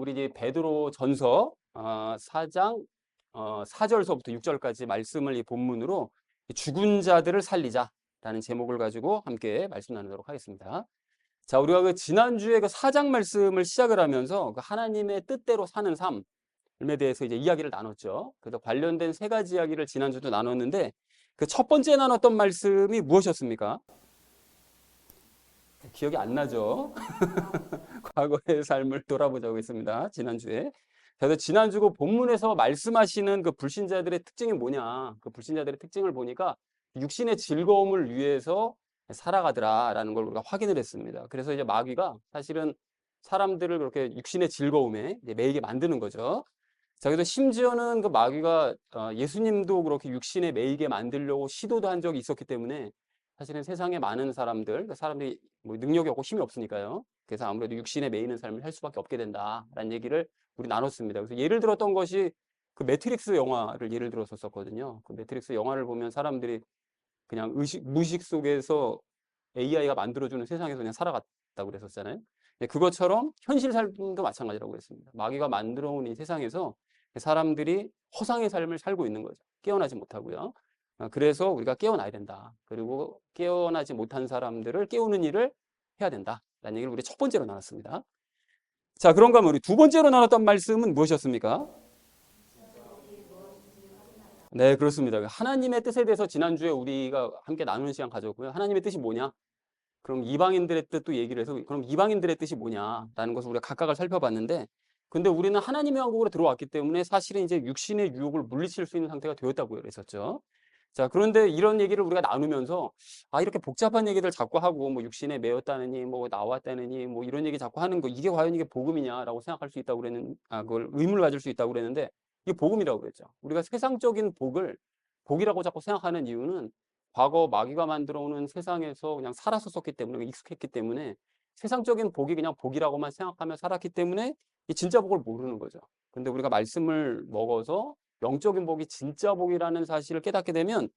우리 이제 베드로 전서 4장 4절서부터 6절까지 말씀을 이 본문으로 죽은 자들을 살리자라는 제목을 가지고 함께 말씀 나누도록 하겠습니다. 자, 우리가 그 지난주에 그 4장 말씀을 시작을 하면서 그 하나님의 뜻대로 사는 삶에 대해서 이제 이야기를 나눴죠. 그래서 관련된 세 가지 이야기를 지난주도 나눴는데 그 첫 번째 나눴던 말씀이 무엇이었습니까? 기억이 안 나죠? 과거의 삶을 돌아보자고 했습니다. 지난주에. 그래서 지난주 그 본문에서 말씀하시는 그 불신자들의 특징이 뭐냐. 그 불신자들의 특징을 보니까 육신의 즐거움을 위해서 살아가더라라는 걸 우리가 확인을 했습니다. 그래서 이제 마귀가 사실은 사람들을 그렇게 육신의 즐거움에 이제 매이게 만드는 거죠. 자, 그래서 심지어는 그 마귀가 예수님도 그렇게 육신에 매이게 만들려고 시도도 한 적이 있었기 때문에 사실은 세상에 많은 사람들이 뭐 능력이 없고 힘이 없으니까요. 그래서 아무래도 육신에 매이는 삶을 할 수밖에 없게 된다라는 얘기를 우리 나눴습니다. 그래서 예를 들었던 것이 그 매트릭스 영화를 예를 들었었거든요. 그 매트릭스 영화를 보면 사람들이 그냥 무의식 속에서 AI가 만들어주는 세상에서 그냥 살아갔다고 그랬었잖아요. 그것처럼 현실 삶도 마찬가지라고 했습니다. 마귀가 만들어 온 이 세상에서 사람들이 허상의 삶을 살고 있는 거죠. 깨어나지 못하고요. 그래서 우리가 깨어나야 된다. 그리고 깨어나지 못한 사람들을 깨우는 일을 해야 된다라는 얘기를 우리 첫 번째로 나눴습니다. 자, 그런가 하면 우리 두 번째로 나눴던 말씀은 무엇이었습니까? 네, 그렇습니다. 하나님의 뜻에 대해서 지난주에 우리가 함께 나누는 시간 가졌고요. 하나님의 뜻이 뭐냐? 그럼 이방인들의 뜻도 얘기를 해서 그럼 이방인들의 뜻이 뭐냐라는 것을 우리가 각각을 살펴봤는데, 근데 우리는 하나님의 왕국으로 들어왔기 때문에 사실은 이제 육신의 유혹을 물리칠 수 있는 상태가 되었다고 그랬었죠. 자, 그런데 이런 얘기를 우리가 나누면서 이렇게 복잡한 얘기들 자꾸 하고 뭐 육신에 매였다느니 뭐 나왔다느니 뭐 이런 얘기 자꾸 하는 거 이게 과연 이게 복음이냐라고 생각할 수 있다고 그랬는 그걸 의문을 가질 수 있다고 그랬는데 이게 복음이라고 그랬죠. 우리가 세상적인 복을 복이라고 자꾸 생각하는 이유는 과거 마귀가 만들어 오는 세상에서 그냥 살았었기 때문에 익숙했기 때문에 세상적인 복이 그냥 복이라고만 생각하며 살았기 때문에 이 진짜 복을 모르는 거죠. 근데 우리가 말씀을 먹어서 영적인 복이 진짜 복이라는 사실을 깨닫게 되면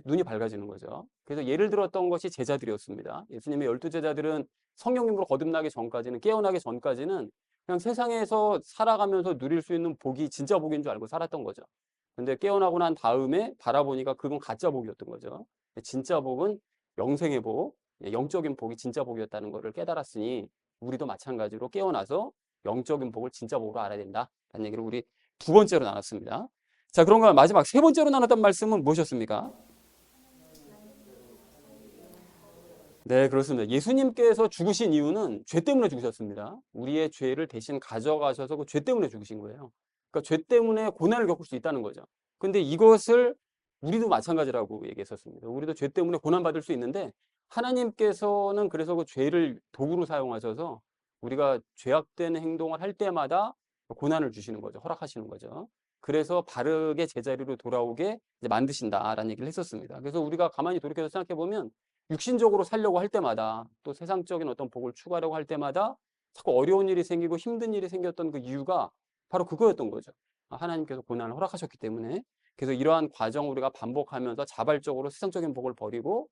눈이 밝아지는 거죠. 그래서 예를 들었던 것이 제자들이었습니다. 예수님의 12제자들은 성령님으로 거듭나기 전까지는 깨어나기 전까지는 그냥 세상에서 살아가면서 누릴 수 있는 복이 진짜 복인 줄 알고 살았던 거죠. 근데 깨어나고 난 다음에 바라보니까 그건 가짜 복이었던 거죠. 진짜 복은 영생의 복, 영적인 복이 진짜 복이었다는 것을 깨달았으니 우리도 마찬가지로 깨어나서 영적인 복을 진짜 복으로 알아야 된다라는 얘기를 우리 두 번째로 나눴습니다. 자, 그런가 마지막 세 번째로 나눴던 말씀은 무엇이었습니까? 네, 그렇습니다. 예수님께서 죽으신 이유는 죄 때문에 죽으셨습니다. 우리의 죄를 대신 가져가셔서 그 죄 때문에 죽으신 거예요. 그러니까 죄 때문에 고난을 겪을 수 있다는 거죠. 근데 이것을 우리도 마찬가지라고 얘기했었습니다. 우리도 죄 때문에 고난받을 수 있는데 하나님께서는 그래서 그 죄를 도구로 사용하셔서 우리가 죄악된 행동을 할 때마다 고난을 주시는 거죠. 허락하시는 거죠. 그래서 바르게 제자리로 돌아오게 이제 만드신다라는 얘기를 했었습니다. 그래서 우리가 가만히 돌이켜서 생각해 보면 육신적으로 살려고 할 때마다 또 세상적인 어떤 복을 추구하려고 할 때마다 자꾸 어려운 일이 생기고 힘든 일이 생겼던 그 이유가 바로 그거였던 거죠. 하나님께서 고난을 허락하셨기 때문에. 그래서 이러한 과정을 우리가 반복하면서 자발적으로 세상적인 복을 버리고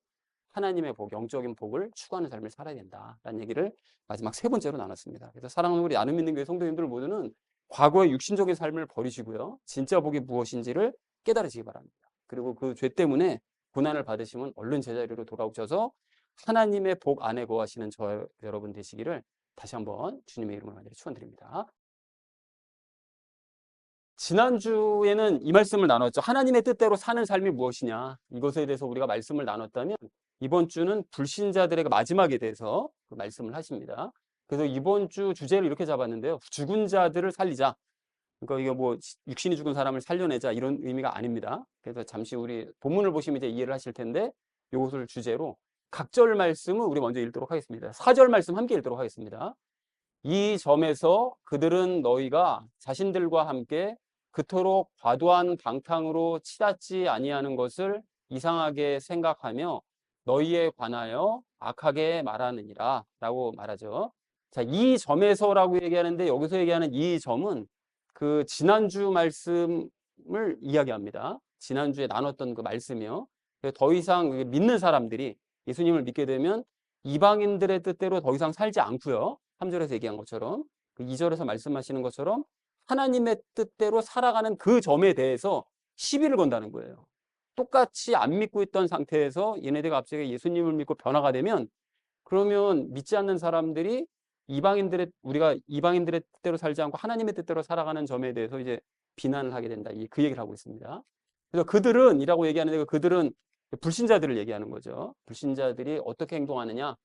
하나님의 복, 영적인 복을 추구하는 삶을 살아야 된다라는 얘기를 마지막 세 번째로 나눴습니다. 그래서 사랑하는 우리 나눔 있는 교회 성도님들 모두는 과거의 육신적인 삶을 버리시고요. 진짜 복이 무엇인지를 깨달으시기 바랍니다. 그리고 그 죄 때문에 고난을 받으시면 얼른 제자리로 돌아오셔서 하나님의 복 안에 거하시는 저 여러분 되시기를 다시 한번 주님의 이름으로 간절히 축원드립니다. 지난주에는 이 말씀을 나눴죠. 하나님의 뜻대로 사는 삶이 무엇이냐. 이것에 대해서 우리가 말씀을 나눴다면 이번 주는 불신자들의 마지막에 대해서 그 말씀을 하십니다. 그래서 이번 주 주제를 이렇게 잡았는데요. 죽은 자들을 살리자. 그러니까 이게 뭐 육신이 죽은 사람을 살려내자 이런 의미가 아닙니다. 그래서 잠시 우리 본문을 보시면 이제 이해를 하실 텐데 이것을 주제로 각절 말씀을 우리 먼저 읽도록 하겠습니다. 4절 말씀 함께 읽도록 하겠습니다. 이 점에서 그들은 너희가 자신들과 함께 그토록 과도한 방탕으로 치닫지 아니하는 것을 이상하게 생각하며 너희에 관하여 악하게 말하느니라 라고 말하죠. 자, 이 점에서라고 얘기하는데 여기서 얘기하는 이 점은 그 지난주 말씀을 이야기합니다. 지난주에 나눴던 그 말씀이요. 더 이상 믿는 사람들이 예수님을 믿게 되면 이방인들의 뜻대로 더 이상 살지 않고요. 3절에서 얘기한 것처럼 그 2절에서 말씀하시는 것처럼 하나님의 뜻대로 살아가는 그 점에 대해서 시비를 건다는 거예요. 똑같이 안 믿고 있던 상태에서 얘네들이 갑자기 예수님을 믿고 변화가 되면 그러면 믿지 않는 사람들이 우리가 이방인들의 뜻대로 살지 않고 하나님의 뜻대로 살아가는 점에 대해서 이제 비난을 하게 된다. 그 얘기를 하고 있습니다. 그래서 그들은이라고 얘기하는데 그들은 불신자들을 얘기하는 거죠. 불신자들이 어떻게 행동하느냐?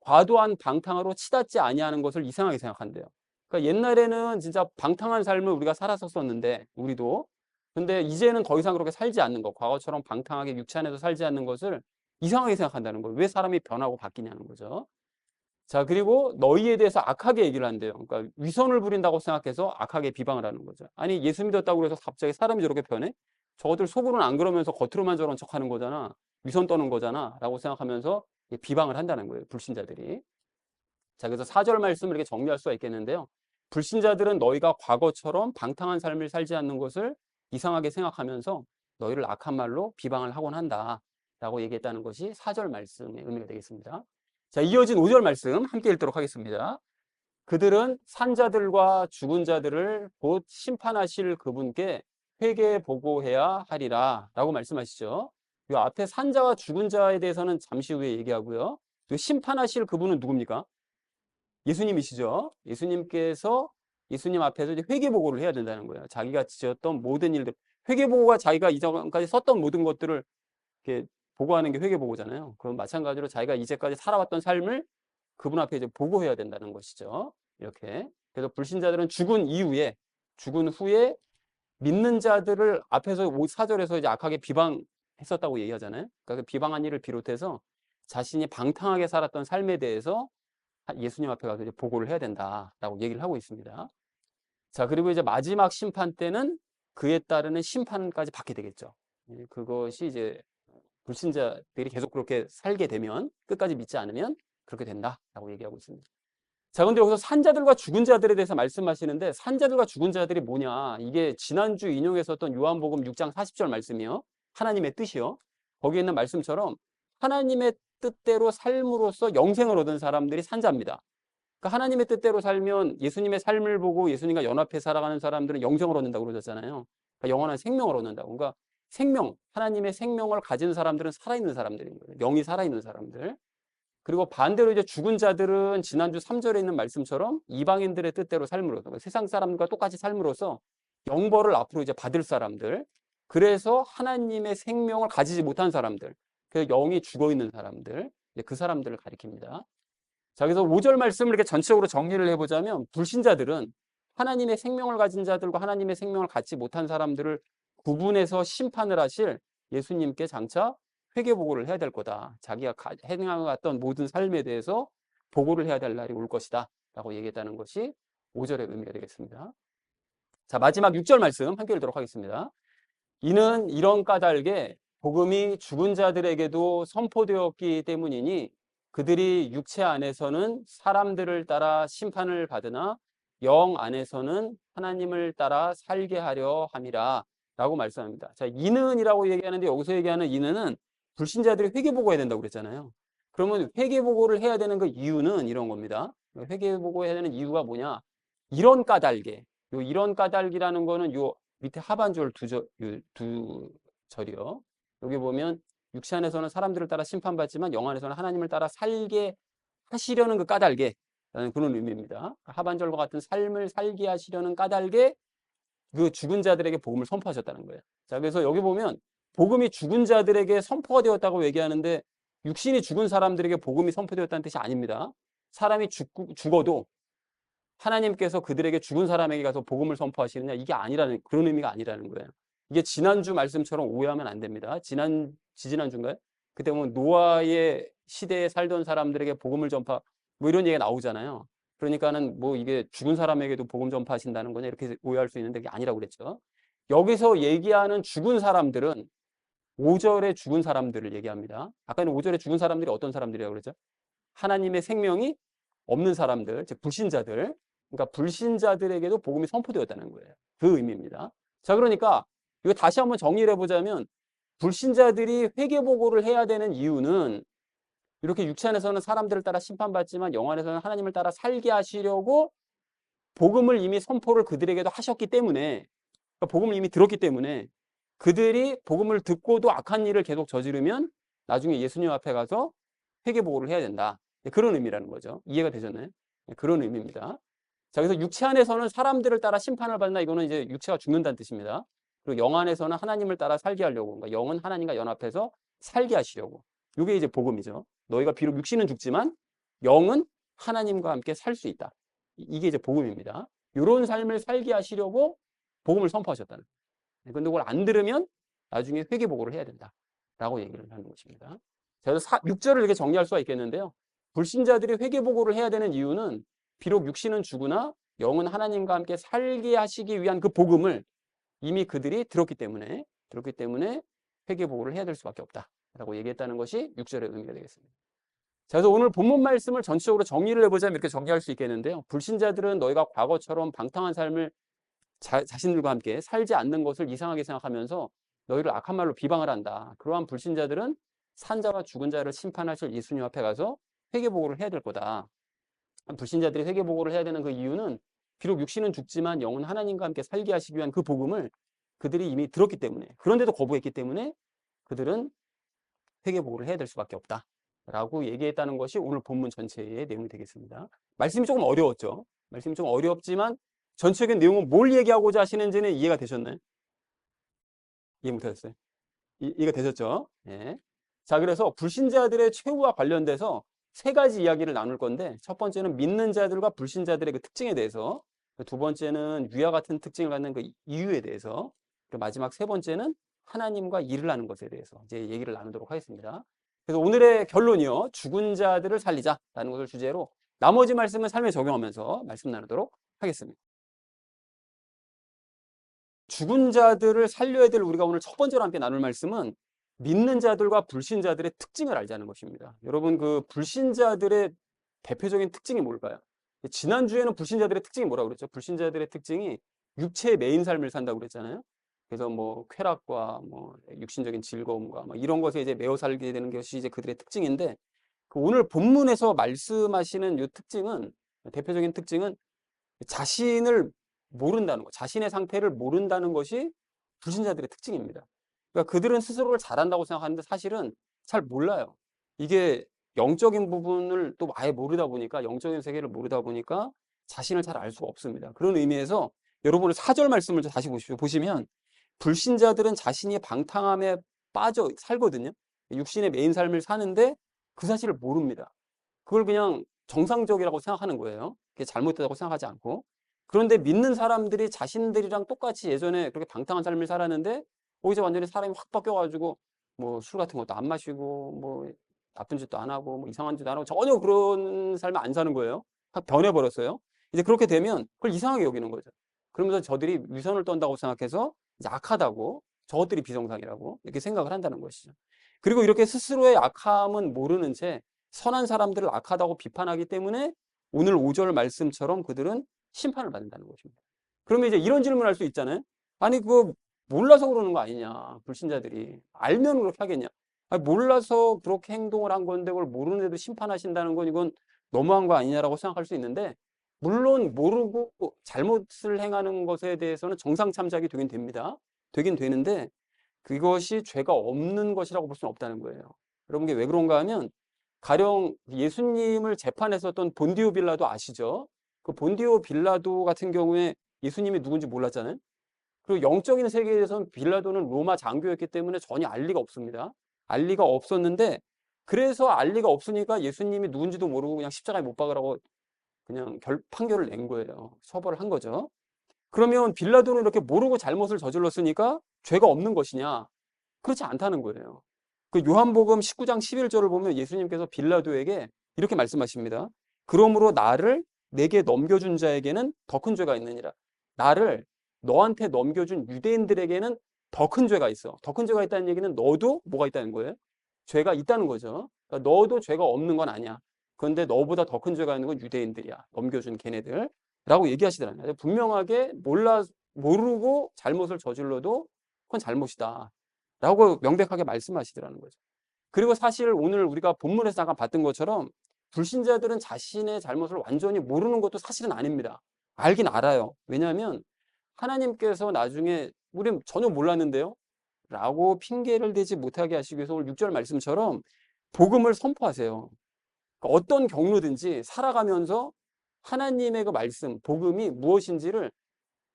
과도한 방탕으로 치닫지 아니하는 것을 이상하게 생각한대요. 그러니까 옛날에는 진짜 방탕한 삶을 우리가 살았었는데 우리도 근데 이제는 더 이상 그렇게 살지 않는 것, 과거처럼 방탕하게 육체 안에서 살지 않는 것을 이상하게 생각한다는 거예요. 왜 사람이 변하고 바뀌냐는 거죠. 자, 그리고 너희에 대해서 악하게 얘기를 한대요. 그러니까 위선을 부린다고 생각해서 악하게 비방을 하는 거죠. 아니, 예수 믿었다고 그래서 갑자기 사람이 저렇게 변해? 저들 속으로는 안 그러면서 겉으로만 저런 척 하는 거잖아. 위선 떠는 거잖아. 라고 생각하면서 비방을 한다는 거예요. 불신자들이. 자, 그래서 4절 말씀을 이렇게 정리할 수가 있겠는데요. 불신자들은 너희가 과거처럼 방탕한 삶을 살지 않는 것을 이상하게 생각하면서 너희를 악한 말로 비방을 하곤 한다. 라고 얘기했다는 것이 4절 말씀의 의미가 되겠습니다. 자, 이어진 5절 말씀 함께 읽도록 하겠습니다. 그들은 산자들과 죽은 자들을 곧 심판하실 그분께 회개 보고해야 하리라 라고 말씀하시죠. 이 앞에 산자와 죽은 자에 대해서는 잠시 후에 얘기하고요. 심판하실 그분은 누굽니까? 예수님이시죠. 예수님께서 예수님 앞에서 이제 회개 보고를 해야 된다는 거예요. 자기가 지었던 모든 일들. 회개 보고가 자기가 이전까지 썼던 모든 것들을 이렇게 보고하는 게 회개 보고잖아요. 그럼 마찬가지로 자기가 이제까지 살아왔던 삶을 그분 앞에 이제 보고해야 된다는 것이죠. 이렇게. 그래서 불신자들은 죽은 후에 믿는 자들을 앞에서 4절에서 이제 악하게 비방했었다고 얘기하잖아요. 그러니까 그 비방한 일을 비롯해서 자신이 방탕하게 살았던 삶에 대해서 예수님 앞에 가서 이제 보고를 해야 된다라고 얘기를 하고 있습니다. 자, 그리고 이제 마지막 심판 때는 그에 따르는 심판까지 받게 되겠죠. 그것이 이제 불신자들이 계속 그렇게 살게 되면 끝까지 믿지 않으면 그렇게 된다라고 얘기하고 있습니다. 자, 근데 여기서 산자들과 죽은 자들에 대해서 말씀하시는데 산자들과 죽은 자들이 뭐냐? 이게 지난주 인용했었던 요한복음 6장 40절 말씀이요. 하나님의 뜻이요. 거기에 있는 말씀처럼 하나님의 뜻대로 삶으로써 영생을 얻은 사람들이 산자입니다. 그러니까 하나님의 뜻대로 살면 예수님의 삶을 보고 예수님과 연합해 살아가는 사람들은 영생을 얻는다고 그러셨잖아요. 그러니까 영원한 생명을 얻는다고. 그러니까 하나님의 생명을 가진 사람들은 살아있는 사람들인 거예요. 영이 살아있는 사람들. 그리고 반대로 이제 죽은 자들은 지난주 3절에 있는 말씀처럼 이방인들의 뜻대로 삶으로써 세상 사람과 똑같이 삶으로써 영벌을 앞으로 이제 받을 사람들. 그래서 하나님의 생명을 가지지 못한 사람들. 그 영이 죽어 있는 사람들. 그 사람들을 가리킵니다. 자, 그래서 5절 말씀을 이렇게 전체적으로 정리를 해보자면 불신자들은 하나님의 생명을 가진 자들과 하나님의 생명을 갖지 못한 사람들을 구분해서 심판을 하실 예수님께 장차 회개 보고를 해야 될 거다. 자기가 행해왔던 모든 삶에 대해서 보고를 해야 될 날이 올 것이다. 라고 얘기했다는 것이 5절의 의미가 되겠습니다. 자, 마지막 6절 말씀 함께 읽도록 하겠습니다. 이는 이런 까닭에 복음이 죽은 자들에게도 선포되었기 때문이니 그들이 육체 안에서는 사람들을 따라 심판을 받으나 영 안에서는 하나님을 따라 살게 하려 함이라 라고 말씀합니다. 자, 이는이라고 얘기하는데 여기서 얘기하는 이는은 불신자들이 회개보고해야 된다고 그랬잖아요. 그러면 회개보고를 해야 되는 그 이유는 이런 겁니다. 회개보고해야 되는 이유가 뭐냐? 이런 까닭에 이런 까닭이라는 거는 요 밑에 하반절 두 절이요. 여기 보면 육체 안에서는 사람들을 따라 심판받지만 영 안에서는 하나님을 따라 살게 하시려는 그 까닭에 라는 그런 의미입니다. 하반절과 같은 삶을 살게 하시려는 까닭에 그 죽은 자들에게 복음을 선포하셨다는 거예요. 자, 그래서 여기 보면 복음이 죽은 자들에게 선포가 되었다고 얘기하는데 육신이 죽은 사람들에게 복음이 선포되었다는 뜻이 아닙니다. 사람이 죽어도 하나님께서 그들에게 죽은 사람에게 가서 복음을 선포하시느냐 이게 아니라는 그런 의미가 아니라는 거예요. 이게 지난주 말씀처럼 오해하면 안 됩니다. 지지난주인가요? 그때 보면 노아의 시대에 살던 사람들에게 복음을 전파 뭐 이런 얘기가 나오잖아요. 그러니까는 뭐 이게 죽은 사람에게도 복음 전파하신다는 거냐 이렇게 오해할 수 있는데 그게 아니라고 그랬죠. 여기서 얘기하는 죽은 사람들은 5절에 죽은 사람들을 얘기합니다. 아까는 5절에 죽은 사람들이 어떤 사람들이라고 그랬죠? 하나님의 생명이 없는 사람들, 즉 불신자들. 그러니까 불신자들에게도 복음이 선포되었다는 거예요. 그 의미입니다. 자, 그러니까 이거 다시 한번 정리를 해보자면 불신자들이 회개보고를 해야 되는 이유는 이렇게 육체 안에서는 사람들을 따라 심판받지만 영 안에서는 하나님을 따라 살게 하시려고 복음을 이미 선포를 그들에게도 하셨기 때문에, 그러니까 복음을 이미 들었기 때문에 그들이 복음을 듣고도 악한 일을 계속 저지르면 나중에 예수님 앞에 가서 회개보고를 해야 된다. 그런 의미라는 거죠. 이해가 되셨나요? 그런 의미입니다. 자, 그래서 육체 안에서는 사람들을 따라 심판을 받는다. 이거는 이제 육체가 죽는다는 뜻입니다. 그리고 영 안에서는 하나님을 따라 살게 하려고, 그러니까 영은 하나님과 연합해서 살게 하시려고. 이게 이제 복음이죠. 너희가 비록 육신은 죽지만 영은 하나님과 함께 살 수 있다. 이게 이제 복음입니다. 이런 삶을 살게 하시려고 복음을 선포하셨다는 거예요. 그런데 그걸 안 들으면 나중에 회개보고를 해야 된다라고 얘기를 하는 것입니다. 그래서 6절을 이렇게 정리할 수가 있겠는데요. 불신자들이 회개보고를 해야 되는 이유는 비록 육신은 죽으나 영은 하나님과 함께 살게 하시기 위한 그 복음을 이미 그들이 들었기 때문에 회개보고를 해야 될 수밖에 없다라고 얘기했다는 것이 6절의 의미가 되겠습니다. 자, 그래서 오늘 본문 말씀을 전체적으로 정리를 해보자면 이렇게 정리할 수 있겠는데요. 불신자들은 너희가 과거처럼 방탕한 삶을 자신들과 함께 살지 않는 것을 이상하게 생각하면서 너희를 악한 말로 비방을 한다. 그러한 불신자들은 산자와 죽은 자를 심판하실 예수님 앞에 가서 회개보고를 해야 될 거다. 불신자들이 회개보고를 해야 되는 그 이유는 비록 육신은 죽지만 영은 하나님과 함께 살게 하시기 위한 그 복음을 그들이 이미 들었기 때문에, 그런데도 거부했기 때문에 그들은 회개보고를 해야 될 수밖에 없다 라고 얘기했다는 것이 오늘 본문 전체의 내용이 되겠습니다. 말씀이 조금 어려웠죠. 말씀이 좀 어렵지만 전체적인 내용은 뭘 얘기하고자 하시는지는 이해가 되셨나요? 이해 못하셨어요? 이해가 되셨죠? 예. 자, 그래서 불신자들의 최후와 관련돼서 세 가지 이야기를 나눌 건데, 첫 번째는 믿는 자들과 불신자들의 그 특징에 대해서, 두 번째는 위와 같은 특징을 갖는 그 이유에 대해서, 그리고 마지막 세 번째는 하나님과 일을 하는 것에 대해서 이제 얘기를 나누도록 하겠습니다. 그래서 오늘의 결론이요, 죽은 자들을 살리자라는 것을 주제로 나머지 말씀은 삶에 적용하면서 말씀 나누도록 하겠습니다. 죽은 자들을 살려야 될 우리가 오늘 첫 번째로 함께 나눌 말씀은 믿는 자들과 불신자들의 특징을 알자는 것입니다. 여러분, 그 불신자들의 대표적인 특징이 뭘까요? 지난주에는 불신자들의 특징이 뭐라고 그랬죠? 불신자들의 특징이 육체의 메인 삶을 산다고 그랬잖아요. 그래서 뭐 쾌락과 뭐 육신적인 즐거움과 뭐 이런 것에 이제 매어 살게 되는 것이 이제 그들의 특징인데, 그 오늘 본문에서 말씀하시는 이 특징은, 대표적인 특징은 자신을 모른다는 것, 자신의 상태를 모른다는 것이 불신자들의 특징입니다. 그러니까 그들은 스스로를 잘한다고 생각하는데 사실은 잘 몰라요. 이게 영적인 부분을 또 아예 모르다 보니까, 영적인 세계를 모르다 보니까 자신을 잘 알 수가 없습니다. 그런 의미에서 여러분의 4절 말씀을 다시 보십시오. 보시면 불신자들은 자신이 방탕함에 빠져 살거든요. 육신의 메인 삶을 사는데 그 사실을 모릅니다. 그걸 그냥 정상적이라고 생각하는 거예요. 그게 잘못되다고 생각하지 않고. 그런데 믿는 사람들이 자신들이랑 똑같이 예전에 그렇게 방탕한 삶을 살았는데 거기서 완전히 사람이 확 바뀌어가지고 뭐 술 같은 것도 안 마시고 뭐 나쁜 짓도 안 하고 뭐 이상한 짓도 안 하고 전혀 그런 삶을 안 사는 거예요. 확 변해버렸어요. 이제 그렇게 되면 그걸 이상하게 여기는 거죠. 그러면서 저들이 위선을 떤다고 생각해서 이제 악하다고, 저것들이 비정상이라고 이렇게 생각을 한다는 것이죠. 그리고 이렇게 스스로의 악함은 모르는 채 선한 사람들을 악하다고 비판하기 때문에 오늘 5절 말씀처럼 그들은 심판을 받는다는 것입니다. 그러면 이제 이런 질문을 할 수 있잖아요. 아니, 그거 몰라서 그러는 거 아니냐, 불신자들이. 알면 그렇게 하겠냐. 아니, 몰라서 그렇게 행동을 한 건데 그걸 모르는데도 심판하신다는 건 이건 너무한 거 아니냐라고 생각할 수 있는데, 물론 모르고 잘못을 행하는 것에 대해서는 정상 참작이 되긴 됩니다. 되긴 되는데 그것이 죄가 없는 것이라고 볼 수는 없다는 거예요. 여러분, 이게 왜 그런가 하면 가령 예수님을 재판했었던 본디오 빌라도 아시죠? 그 본디오 빌라도 같은 경우에 예수님이 누군지 몰랐잖아요. 그리고 영적인 세계에 대해서는 빌라도는 로마 장교였기 때문에 전혀 알 리가 없습니다. 알 리가 없었는데, 그래서 알 리가 없으니까 예수님이 누군지도 모르고 그냥 십자가에 못 박으라고 그냥 판결을 낸 거예요. 처벌을 한 거죠. 그러면 빌라도는 이렇게 모르고 잘못을 저질렀으니까 죄가 없는 것이냐? 그렇지 않다는 거예요. 그 요한복음 19장 11절을 보면 예수님께서 빌라도에게 이렇게 말씀하십니다. 그러므로 나를 내게 넘겨준 자에게는 더 큰 죄가 있느니라. 나를 너한테 넘겨준 유대인들에게는 더 큰 죄가 있어. 더 큰 죄가 있다는 얘기는 너도 뭐가 있다는 거예요? 죄가 있다는 거죠. 그러니까 너도 죄가 없는 건 아니야. 그런데 너보다 더 큰 죄가 있는 건 유대인들이야. 넘겨준 걔네들. 라고 얘기하시더라고요. 분명하게 모르고 잘못을 저질러도 그건 잘못이다. 라고 명백하게 말씀하시더라는 거죠. 그리고 사실 오늘 우리가 본문에서 잠깐 봤던 것처럼 불신자들은 자신의 잘못을 완전히 모르는 것도 사실은 아닙니다. 알긴 알아요. 왜냐하면 하나님께서 나중에 우린 전혀 몰랐는데요 라고 핑계를 대지 못하게 하시기 위해서 오늘 6절 말씀처럼 복음을 선포하세요. 그러니까 어떤 경로든지 살아가면서 하나님의 그 말씀, 복음이 무엇인지를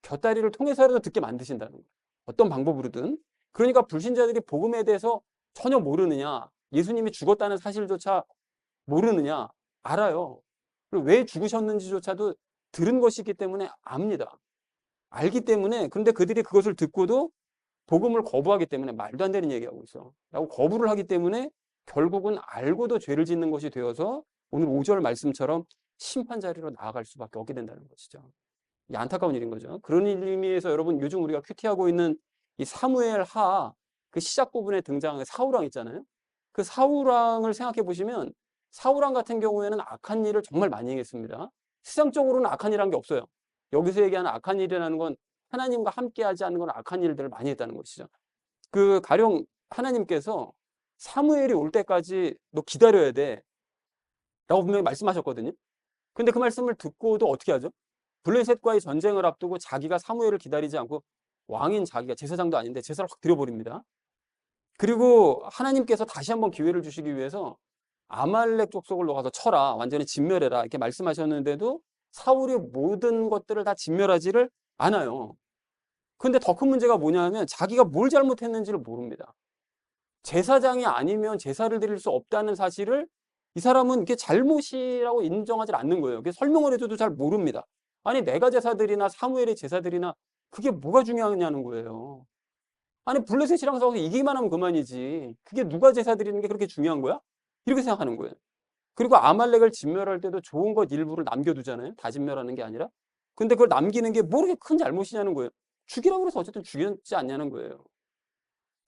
곁다리를 통해서라도 듣게 만드신다는 거예요. 어떤 방법으로든. 그러니까 불신자들이 복음에 대해서 전혀 모르느냐, 예수님이 죽었다는 사실조차 모르느냐, 알아요. 그리고 왜 죽으셨는지조차도 들은 것이기 때문에 압니다. 알기 때문에, 그런데 그들이 그것을 듣고도 복음을 거부하기 때문에 말도 안 되는 얘기하고 있어. 라고 거부를 하기 때문에 결국은 알고도 죄를 짓는 것이 되어서 오늘 5절 말씀처럼 심판 자리로 나아갈 수밖에 없게 된다는 것이죠. 이 안타까운 일인 거죠. 그런 의미에서 여러분 요즘 우리가 큐티하고 있는 이 사무엘 하 그 시작 부분에 등장하는 사울왕 있잖아요. 그 사울왕을 생각해 보시면 사울왕 같은 경우에는 악한 일을 정말 많이 행했습니다. 세상적으로는 악한 일한 게 없어요. 여기서 얘기하는 악한 일이라는 건 하나님과 함께하지 않는 건 악한 일들을 많이 했다는 것이죠. 그 가령 하나님께서 사무엘이 올 때까지 너 기다려야 돼 라고 분명히 말씀하셨거든요. 근데 그 말씀을 듣고도 어떻게 하죠? 블레셋과의 전쟁을 앞두고 자기가 사무엘을 기다리지 않고 왕인 자기가 제사장도 아닌데 제사를 확 드려버립니다. 그리고 하나님께서 다시 한번 기회를 주시기 위해서 아말렉 족속을 너가서 쳐라, 완전히 진멸해라 이렇게 말씀하셨는데도 사울이 모든 것들을 다 진멸하지를 않아요. 근데 더 큰 문제가 뭐냐면 자기가 뭘 잘못했는지를 모릅니다. 제사장이 아니면 제사를 드릴 수 없다는 사실을 이 사람은 이게 잘못이라고 인정하지 않는 거예요. 설명을 해줘도 잘 모릅니다. 아니 내가 제사드리나 사무엘의 제사드리나 그게 뭐가 중요하냐는 거예요. 아니 블레셋이랑 싸워서 이기만 하면 그만이지. 그게 누가 제사드리는 게 그렇게 중요한 거야? 이렇게 생각하는 거예요. 그리고 아말렉을 진멸할 때도 좋은 것 일부를 남겨두잖아요. 다 진멸하는 게 아니라. 근데 그걸 남기는 게 뭐 그렇게 큰 잘못이냐는 거예요. 죽이라고 해서 어쨌든 죽였지 않냐는 거예요.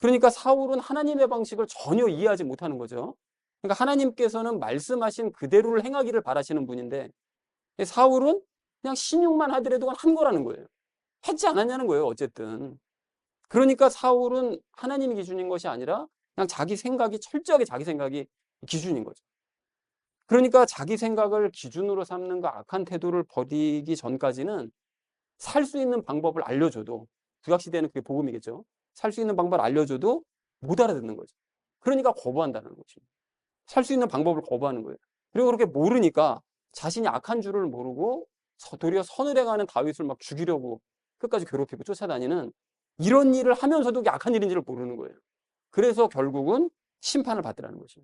그러니까 사울은 하나님의 방식을 전혀 이해하지 못하는 거죠. 그러니까 하나님께서는 말씀하신 그대로를 행하기를 바라시는 분인데 사울은 그냥 신용만 하더라도 한 거라는 거예요. 하지 않았냐는 거예요. 어쨌든. 그러니까 사울은 하나님이 기준인 것이 아니라 그냥 자기 생각이 철저하게 자기 생각이 기준인 거죠. 그러니까 자기 생각을 기준으로 삼는 그 악한 태도를 버리기 전까지는 살 수 있는 방법을 알려줘도, 구약시대는 그게 복음이겠죠. 살 수 있는 방법을 알려줘도 못 알아듣는 거죠. 그러니까 거부한다는 거죠. 살 수 있는 방법을 거부하는 거예요. 그리고 그렇게 모르니까 자신이 악한 줄을 모르고 도리어 선을 행하는 다윗을 막 죽이려고 끝까지 괴롭히고 쫓아다니는 이런 일을 하면서도 그게 악한 일인지를 모르는 거예요. 그래서 결국은 심판을 받더라는 거죠.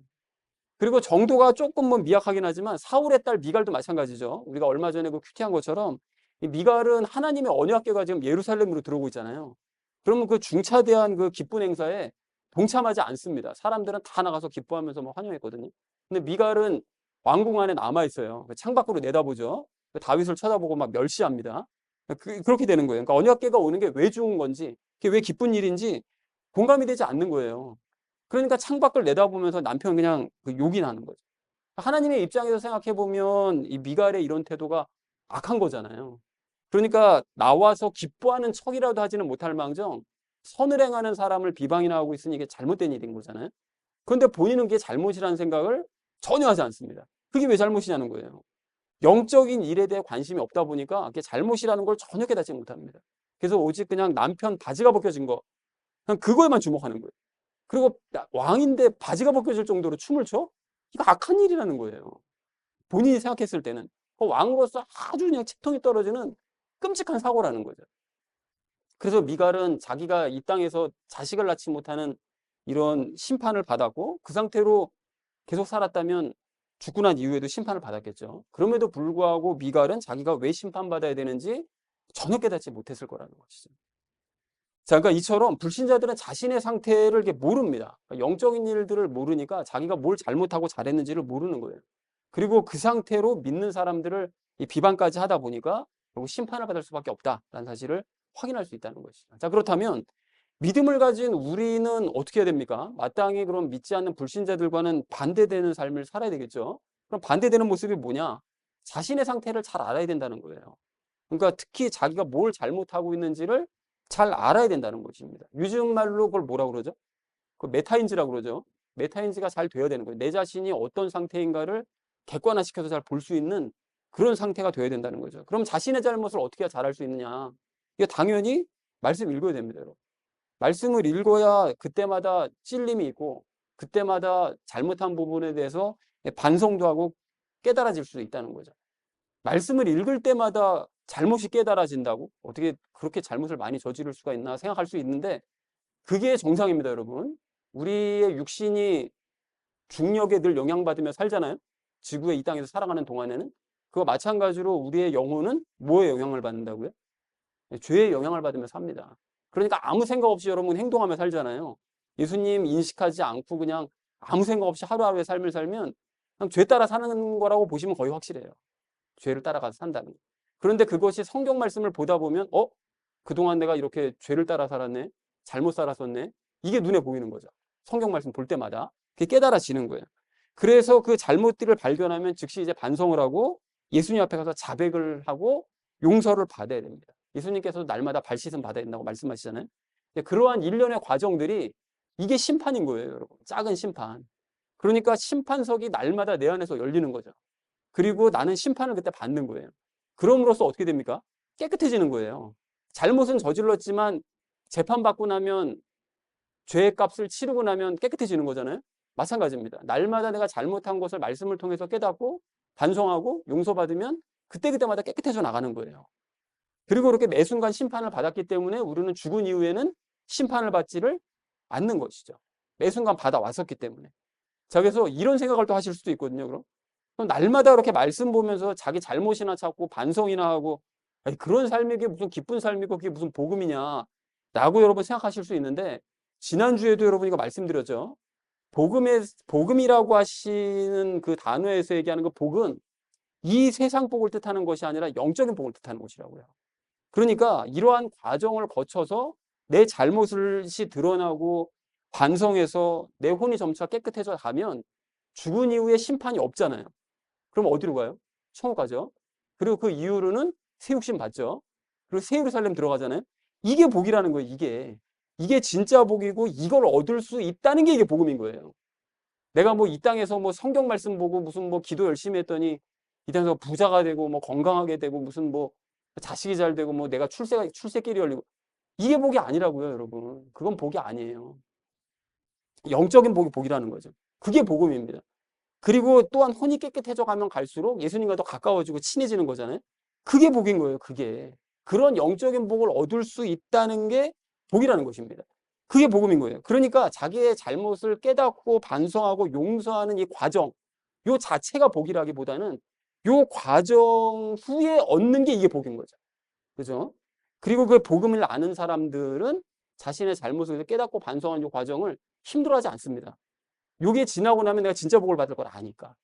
그리고 정도가 조금 뭐 미약하긴 하지만 사울의 딸 미갈도 마찬가지죠. 우리가 얼마 전에 그 큐티한 것처럼 이 미갈은 하나님의 언약궤가 지금 예루살렘으로 들어오고 있잖아요. 그러면 그 중차대한 그 기쁜 행사에 동참하지 않습니다. 사람들은 다 나가서 기뻐하면서 뭐 환영했거든요. 근데 미갈은 왕궁 안에 남아 있어요. 창밖으로 내다보죠. 다윗을 쳐다보고 막 멸시합니다. 그렇게 되는 거예요. 그러니까 언약궤가 오는 게 왜 좋은 건지, 그게 왜 기쁜 일인지 공감이 되지 않는 거예요. 그러니까 창밖을 내다보면서 남편 그냥 욕이 나는 거죠. 하나님의 입장에서 생각해 보면 이 미갈의 이런 태도가 악한 거잖아요. 그러니까 나와서 기뻐하는 척이라도 하지는 못할 망정 선을 행하는 사람을 비방이나 하고 있으니 이게 잘못된 일인 거잖아요. 그런데 본인은 그게 잘못이라는 생각을 전혀 하지 않습니다. 그게 왜 잘못이냐는 거예요. 영적인 일에 대해 관심이 없다 보니까 그게 잘못이라는 걸 전혀 깨닫지 못합니다. 그래서 오직 그냥 남편 바지가 벗겨진 거 그냥 그거에만 주목하는 거예요. 그리고 왕인데 바지가 벗겨질 정도로 춤을 춰? 이거 악한 일이라는 거예요. 본인이 생각했을 때는. 그 왕으로서 아주 그냥 채통이 떨어지는 끔찍한 사고라는 거죠. 그래서 미갈은 자기가 이 땅에서 자식을 낳지 못하는 이런 심판을 받았고 그 상태로 계속 살았다면 죽고 난 이후에도 심판을 받았겠죠. 그럼에도 불구하고 미갈은 자기가 왜 심판받아야 되는지 전혀 깨닫지 못했을 거라는 것이죠. 자, 그러니까 이처럼 불신자들은 자신의 상태를 이렇게 모릅니다. 그러니까 영적인 일들을 모르니까 자기가 뭘 잘못하고 잘했는지를 모르는 거예요. 그리고 그 상태로 믿는 사람들을 이 비방까지 하다 보니까 결국 심판을 받을 수밖에 없다라는 사실을 확인할 수 있다는 것이죠. 자, 그렇다면 믿음을 가진 우리는 어떻게 해야 됩니까? 마땅히 그럼 믿지 않는 불신자들과는 반대되는 삶을 살아야 되겠죠. 그럼 반대되는 모습이 뭐냐? 자신의 상태를 잘 알아야 된다는 거예요. 그러니까 특히 자기가 뭘 잘못하고 있는지를 잘 알아야 된다는 것입니다. 요즘 말로 그걸 뭐라고 그러죠? 그 메타인지라고 그러죠. 메타인지가 잘 돼야 되는 거예요. 내 자신이 어떤 상태인가를 객관화시켜서 잘 볼 수 있는 그런 상태가 되어야 된다는 거죠. 그럼 자신의 잘못을 어떻게 잘할 수 있느냐? 이게 당연히 말씀 읽어야 됩니다, 여러분. 말씀을 읽어야 그때마다 찔림이 있고 그때마다 잘못한 부분에 대해서 반성도 하고 깨달아질 수 있다는 거죠. 말씀을 읽을 때마다 잘못이 깨달아진다고? 어떻게 그렇게 잘못을 많이 저지를 수가 있나 생각할 수 있는데 그게 정상입니다, 여러분. 우리의 육신이 중력에 늘 영향받으며 살잖아요. 지구의 이 땅에서 살아가는 동안에는. 그거 마찬가지로 우리의 영혼은 뭐에 영향을 받는다고요? 죄의 영향을 받으며 삽니다. 그러니까 아무 생각 없이 여러분 행동하며 살잖아요. 예수님 인식하지 않고 그냥 아무 생각 없이 하루하루의 삶을 살면 그냥 죄 따라 사는 거라고 보시면 거의 확실해요. 죄를 따라가서 산다는 거. 그런데 그것이 성경 말씀을 보다 보면 그동안 내가 이렇게 죄를 따라 살았네. 잘못 살았었네. 이게 눈에 보이는 거죠. 성경 말씀 볼 때마다. 그게 깨달아지는 거예요. 그래서 그 잘못들을 발견하면 즉시 이제 반성을 하고 예수님 앞에 가서 자백을 하고 용서를 받아야 됩니다. 예수님께서도 날마다 발 씻음 받아야 된다고 말씀하시잖아요. 그러한 일련의 과정들이 이게 심판인 거예요, 여러분. 작은 심판. 그러니까 심판석이 날마다 내 안에서 열리는 거죠. 그리고 나는 심판을 그때 받는 거예요. 그럼으로써 어떻게 됩니까? 깨끗해지는 거예요. 잘못은 저질렀지만 재판받고 나면 죄의 값을 치르고 나면 깨끗해지는 거잖아요. 마찬가지입니다. 날마다 내가 잘못한 것을 말씀을 통해서 깨닫고 반성하고 용서받으면 그때그때마다 깨끗해져 나가는 거예요. 그리고 그렇게 매 순간 심판을 받았기 때문에 우리는 죽은 이후에는 심판을 받지를 않는 것이죠. 매 순간 받아왔었기 때문에. 자, 그래서 이런 생각을 또 하실 수도 있거든요. 그럼 날마다 그렇게 말씀 보면서 자기 잘못이나 찾고 반성이나 하고 아니, 그런 삶이 게 무슨 기쁜 삶이고 그게 무슨 복음이냐 라고 여러분 생각하실 수 있는데 지난주에도 여러분 이거 말씀드렸죠. 복음이라고 하시는 그 단어에서 얘기하는 그 복은 이 세상 복을 뜻하는 것이 아니라 영적인 복을 뜻하는 것이라고요. 그러니까 이러한 과정을 거쳐서 내 잘못이 드러나고 반성해서 내 혼이 점차 깨끗해져 가면 죽은 이후에 심판이 없잖아요. 그럼 어디로 가요? 천국 가죠. 그리고 그 이후로는 새 육신 받죠. 그리고 새 예루살렘 들어가잖아요. 이게 복이라는 거예요. 이게 진짜 복이고 이걸 얻을 수 있다는 게 이게 복음인 거예요. 내가 뭐 이 땅에서 뭐 성경 말씀 보고 무슨 뭐 기도 열심히 했더니 이 땅에서 부자가 되고 뭐 건강하게 되고 무슨 뭐 자식이 잘 되고 뭐 내가 출세길이 열리고 이게 복이 아니라고요, 여러분. 그건 복이 아니에요. 영적인 복이 복이라는 거죠. 그게 복음입니다. 그리고 또한 혼이 깨끗해져 가면 갈수록 예수님과 더 가까워지고 친해지는 거잖아요. 그게 복인 거예요, 그게. 그런 영적인 복을 얻을 수 있다는 게 복이라는 것입니다. 그게 복음인 거예요. 그러니까 자기의 잘못을 깨닫고 반성하고 용서하는 이 과정, 요 자체가 복이라기보다는 요 과정 후에 얻는 게 이게 복인 거죠. 그죠? 그리고 그 복음을 아는 사람들은 자신의 잘못을 깨닫고 반성하는 이 과정을 힘들어하지 않습니다. 요게 지나고 나면 내가 진짜 복을 받을 걸 아니까.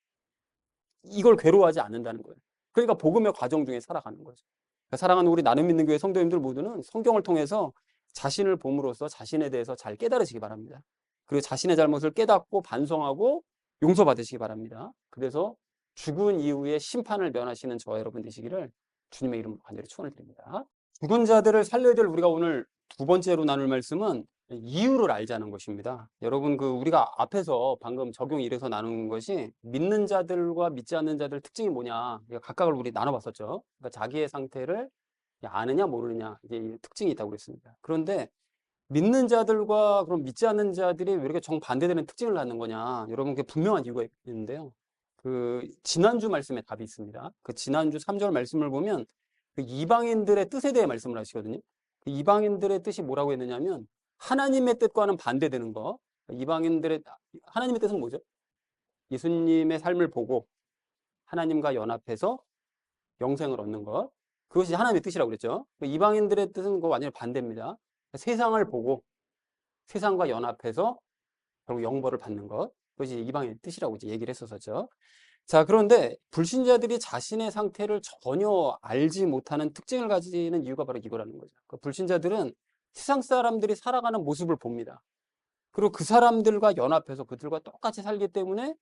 이걸 괴로워하지 않는다는 거예요. 그러니까 복음의 과정 중에 살아가는 거죠. 그러니까 사랑하는 우리 나눔 믿는 교회 성도님들 모두는 성경을 통해서 자신을 봄으로써 자신에 대해서 잘 깨달으시기 바랍니다. 그리고 자신의 잘못을 깨닫고 반성하고 용서받으시기 바랍니다. 그래서 죽은 이후에 심판을 면하시는 저와 여러분 되시기를 주님의 이름으로 간절히 축원을 드립니다. 죽은 자들을 살려야 될 우리가 오늘 두 번째로 나눌 말씀은 이유를 알자는 것입니다. 여러분 우리가 앞에서 방금 적용 1에서 나눈 것이 믿는 자들과 믿지 않는 자들 특징이 뭐냐 각각을 우리 나눠봤었죠. 그러니까 자기의 상태를 아느냐 모르느냐 이게 특징이 있다고 그랬습니다. 그런데 믿는 자들과 그럼 믿지 않는 자들이 왜 이렇게 정반대되는 특징을 갖는 거냐? 여러분 그게 분명한 이유가 있는데요. 지난주 말씀에 답이 있습니다. 지난주 3절 말씀을 보면 이방인들의 뜻에 대해 말씀을 하시거든요. 이방인들의 뜻이 뭐라고 했느냐면 하나님의 뜻과는 반대되는 거. 하나님의 뜻은 뭐죠? 예수님의 삶을 보고 하나님과 연합해서 영생을 얻는 것. 그것이 하나님의 뜻이라고 그랬죠. 이방인들의 뜻은 그거 완전히 반대입니다. 세상을 보고 세상과 연합해서 결국 영벌을 받는 것. 그것이 이방인의 뜻이라고 이제 얘기를 했었죠. 자, 그런데 불신자들이 자신의 상태를 전혀 알지 못하는 특징을 가지는 이유가 바로 이거라는 거죠. 불신자들은 세상 사람들이 살아가는 모습을 봅니다. 그리고 그 사람들과 연합해서 그들과 똑같이 살기 때문에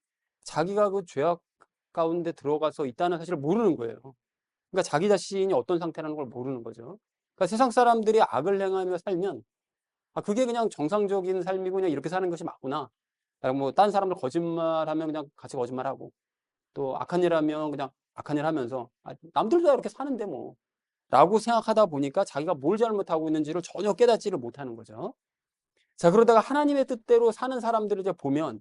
자기가 그 죄악 가운데 들어가서 있다는 사실을 모르는 거예요. 그러니까 자기 자신이 어떤 상태라는 걸 모르는 거죠. 그러니까 세상 사람들이 악을 행하며 살면 그게 그냥 정상적인 삶이고 그냥 이렇게 사는 것이 맞구나. 뭐 딴 사람들 거짓말하면 그냥 같이 거짓말하고 또 악한 일 하면 그냥 악한 일 하면서 남들도 다 이렇게 사는데 뭐 라고 생각하다 보니까 자기가 뭘 잘못하고 있는지를 전혀 깨닫지를 못하는 거죠. 자, 그러다가 하나님의 뜻대로 사는 사람들을 이제 보면